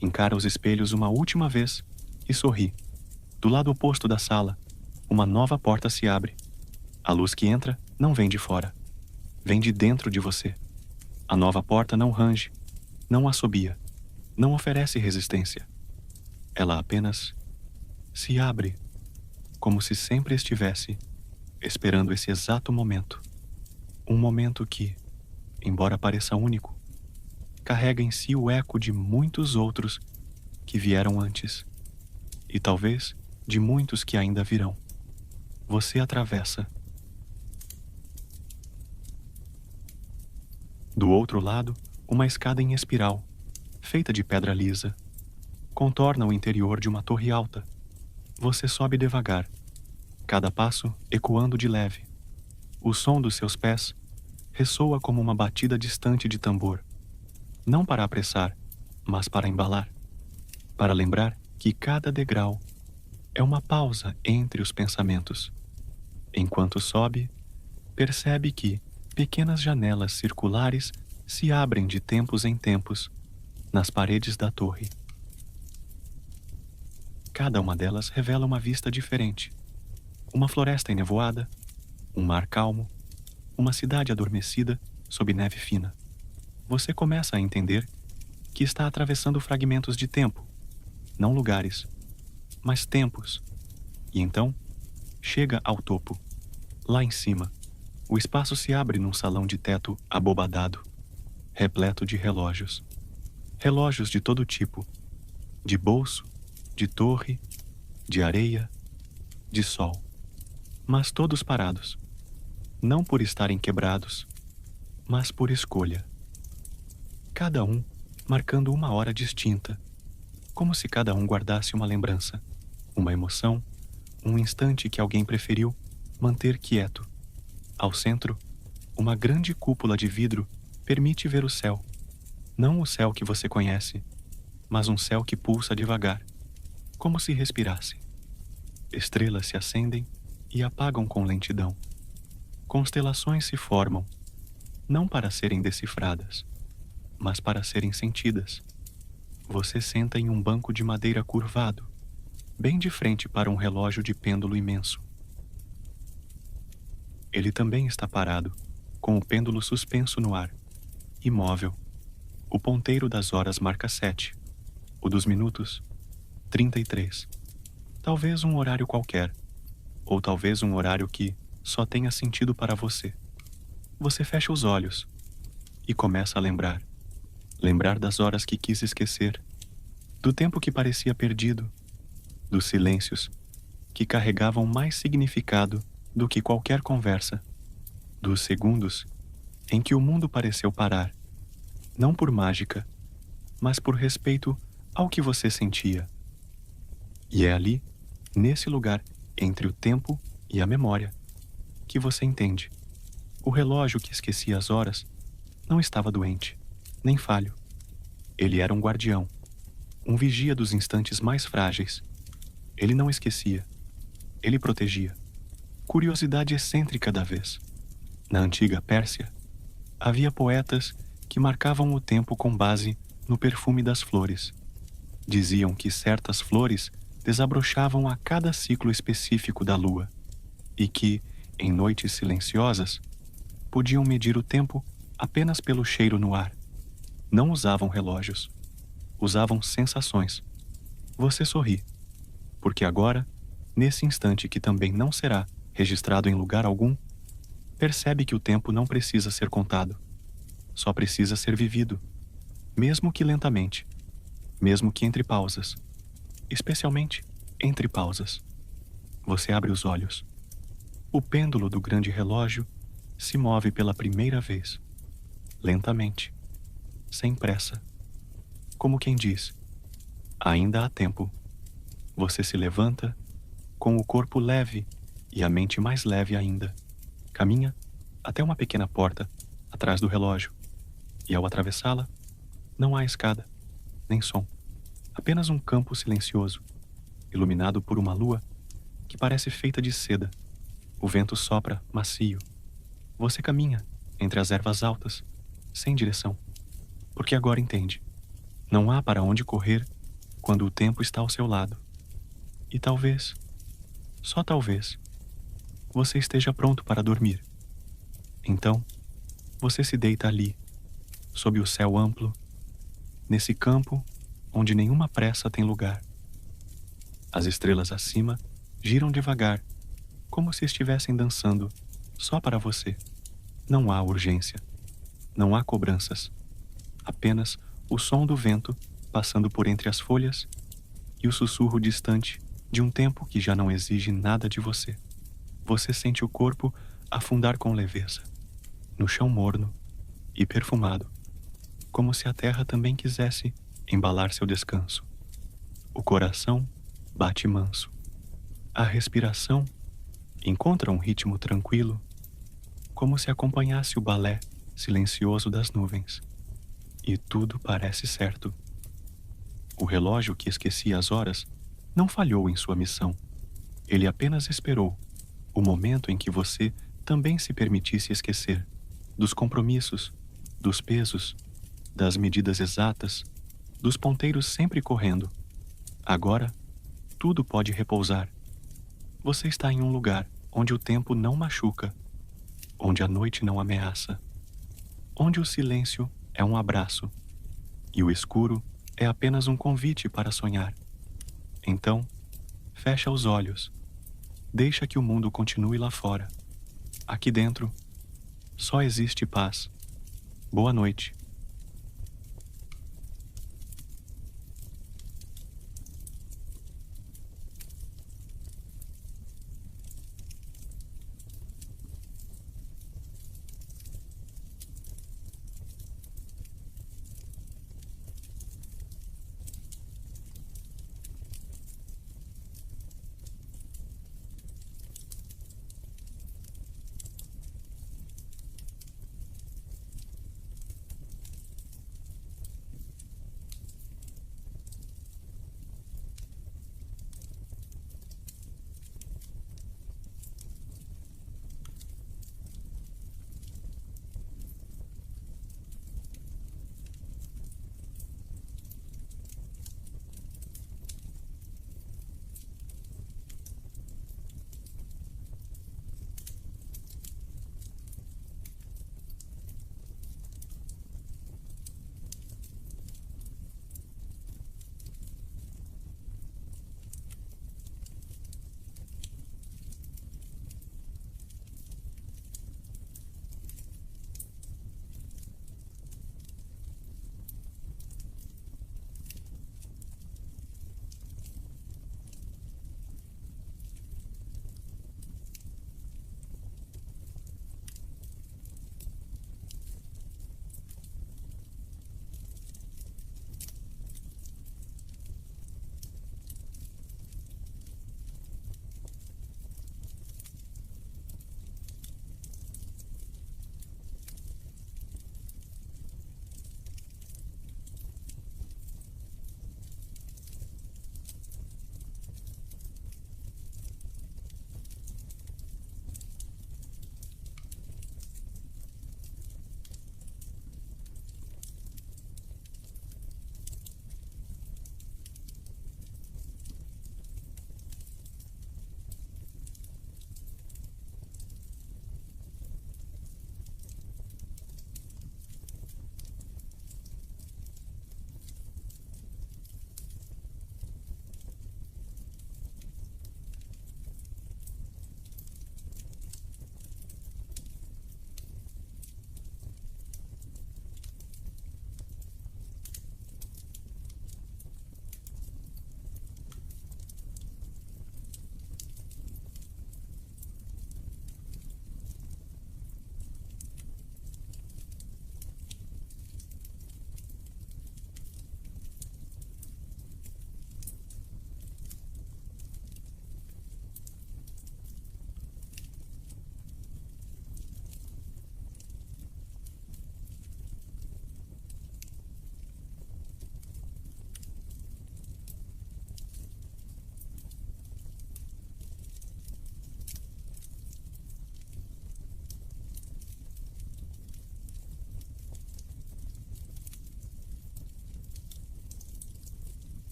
encara os espelhos uma última vez e sorri. Do lado oposto da sala, uma nova porta se abre. A luz que entra não vem de fora. Vem de dentro de você. A nova porta não range, não assobia, não oferece resistência. Ela apenas se abre, como se sempre estivesse esperando esse exato momento. Um momento que, embora pareça único, carrega em si o eco de muitos outros que vieram antes, e talvez de muitos que ainda virão. Você atravessa. Do outro lado, uma escada em espiral, feita de pedra lisa, contorna o interior de uma torre alta. Você sobe devagar, cada passo ecoando de leve. O som dos seus pés ressoa como uma batida distante de tambor, não para apressar, mas para embalar, para lembrar que cada degrau é uma pausa entre os pensamentos. Enquanto sobe, percebe que pequenas janelas circulares se abrem de tempos em tempos nas paredes da torre. Cada uma delas revela uma vista diferente. Uma floresta enevoada, um mar calmo, uma cidade adormecida sob neve fina. Você começa a entender que está atravessando fragmentos de tempo, não lugares, mas tempos. E então, chega ao topo. Lá em cima, o espaço se abre num salão de teto abobadado, repleto de relógios. Relógios de todo tipo, de bolso, de torre, de areia, de sol. Mas todos parados, não por estarem quebrados, mas por escolha. Cada um marcando uma hora distinta, como se cada um guardasse uma lembrança, uma emoção, um instante que alguém preferiu manter quieto. Ao centro, uma grande cúpula de vidro permite ver o céu. Não o céu que você conhece, mas um céu que pulsa devagar, como se respirasse. Estrelas se acendem e apagam com lentidão. Constelações se formam, não para serem decifradas, mas para serem sentidas. Você senta em um banco de madeira curvado, bem de frente para um relógio de pêndulo imenso. Ele também está parado, com o pêndulo suspenso no ar, imóvel. O ponteiro das horas marca 7, o dos minutos, 33. Talvez um horário qualquer, ou talvez um horário que só tenha sentido para você. Você fecha os olhos e começa a lembrar. Lembrar das horas que quis esquecer, do tempo que parecia perdido, dos silêncios que carregavam mais significado do que qualquer conversa, dos segundos em que o mundo pareceu parar, não por mágica, mas por respeito ao que você sentia. E é ali, nesse lugar entre o tempo e a memória, que você entende. O relógio que esquecia as horas não estava doente, nem falho. Ele era um guardião, um vigia dos instantes mais frágeis. Ele não esquecia, ele protegia. Curiosidade excêntrica da vez. Na antiga Pérsia, havia poetas que marcavam o tempo com base no perfume das flores. Diziam que certas flores desabrochavam a cada ciclo específico da lua e que, em noites silenciosas, podiam medir o tempo apenas pelo cheiro no ar. Não usavam relógios, usavam sensações. Você sorri, porque agora, nesse instante que também não será registrado em lugar algum, percebe que o tempo não precisa ser contado, só precisa ser vivido, mesmo que lentamente, mesmo que entre pausas, especialmente entre pausas. Você abre os olhos. O pêndulo do grande relógio se move pela primeira vez, lentamente, sem pressa, como quem diz: ainda há tempo. Você se levanta, com o corpo leve e a mente mais leve ainda. Caminha até uma pequena porta atrás do relógio, e ao atravessá-la, não há escada, nem som. Apenas um campo silencioso, iluminado por uma lua que parece feita de seda. O vento sopra macio. Você caminha entre as ervas altas, sem direção, porque agora entende. Não há para onde correr quando o tempo está ao seu lado. E talvez, só talvez, você esteja pronto para dormir. Então, você se deita ali, sob o céu amplo, nesse campo onde nenhuma pressa tem lugar. As estrelas acima giram devagar, como se estivessem dançando, só para você. Não há urgência, não há cobranças, apenas o som do vento passando por entre as folhas e o sussurro distante de um tempo que já não exige nada de você. Você sente o corpo afundar com leveza, no chão morno e perfumado, como se a terra também quisesse embalar seu descanso. O coração bate manso. A respiração encontra um ritmo tranquilo, como se acompanhasse o balé silencioso das nuvens. E tudo parece certo. O relógio que esquecia as horas não falhou em sua missão. Ele apenas esperou o momento em que você também se permitisse esquecer dos compromissos, dos pesos, das medidas exatas, dos ponteiros sempre correndo. Agora, tudo pode repousar. Você está em um lugar onde o tempo não machuca, onde a noite não ameaça, onde o silêncio é um abraço e o escuro é apenas um convite para sonhar. Então, fecha os olhos. Deixa que o mundo continue lá fora. Aqui dentro, só existe paz. Boa noite.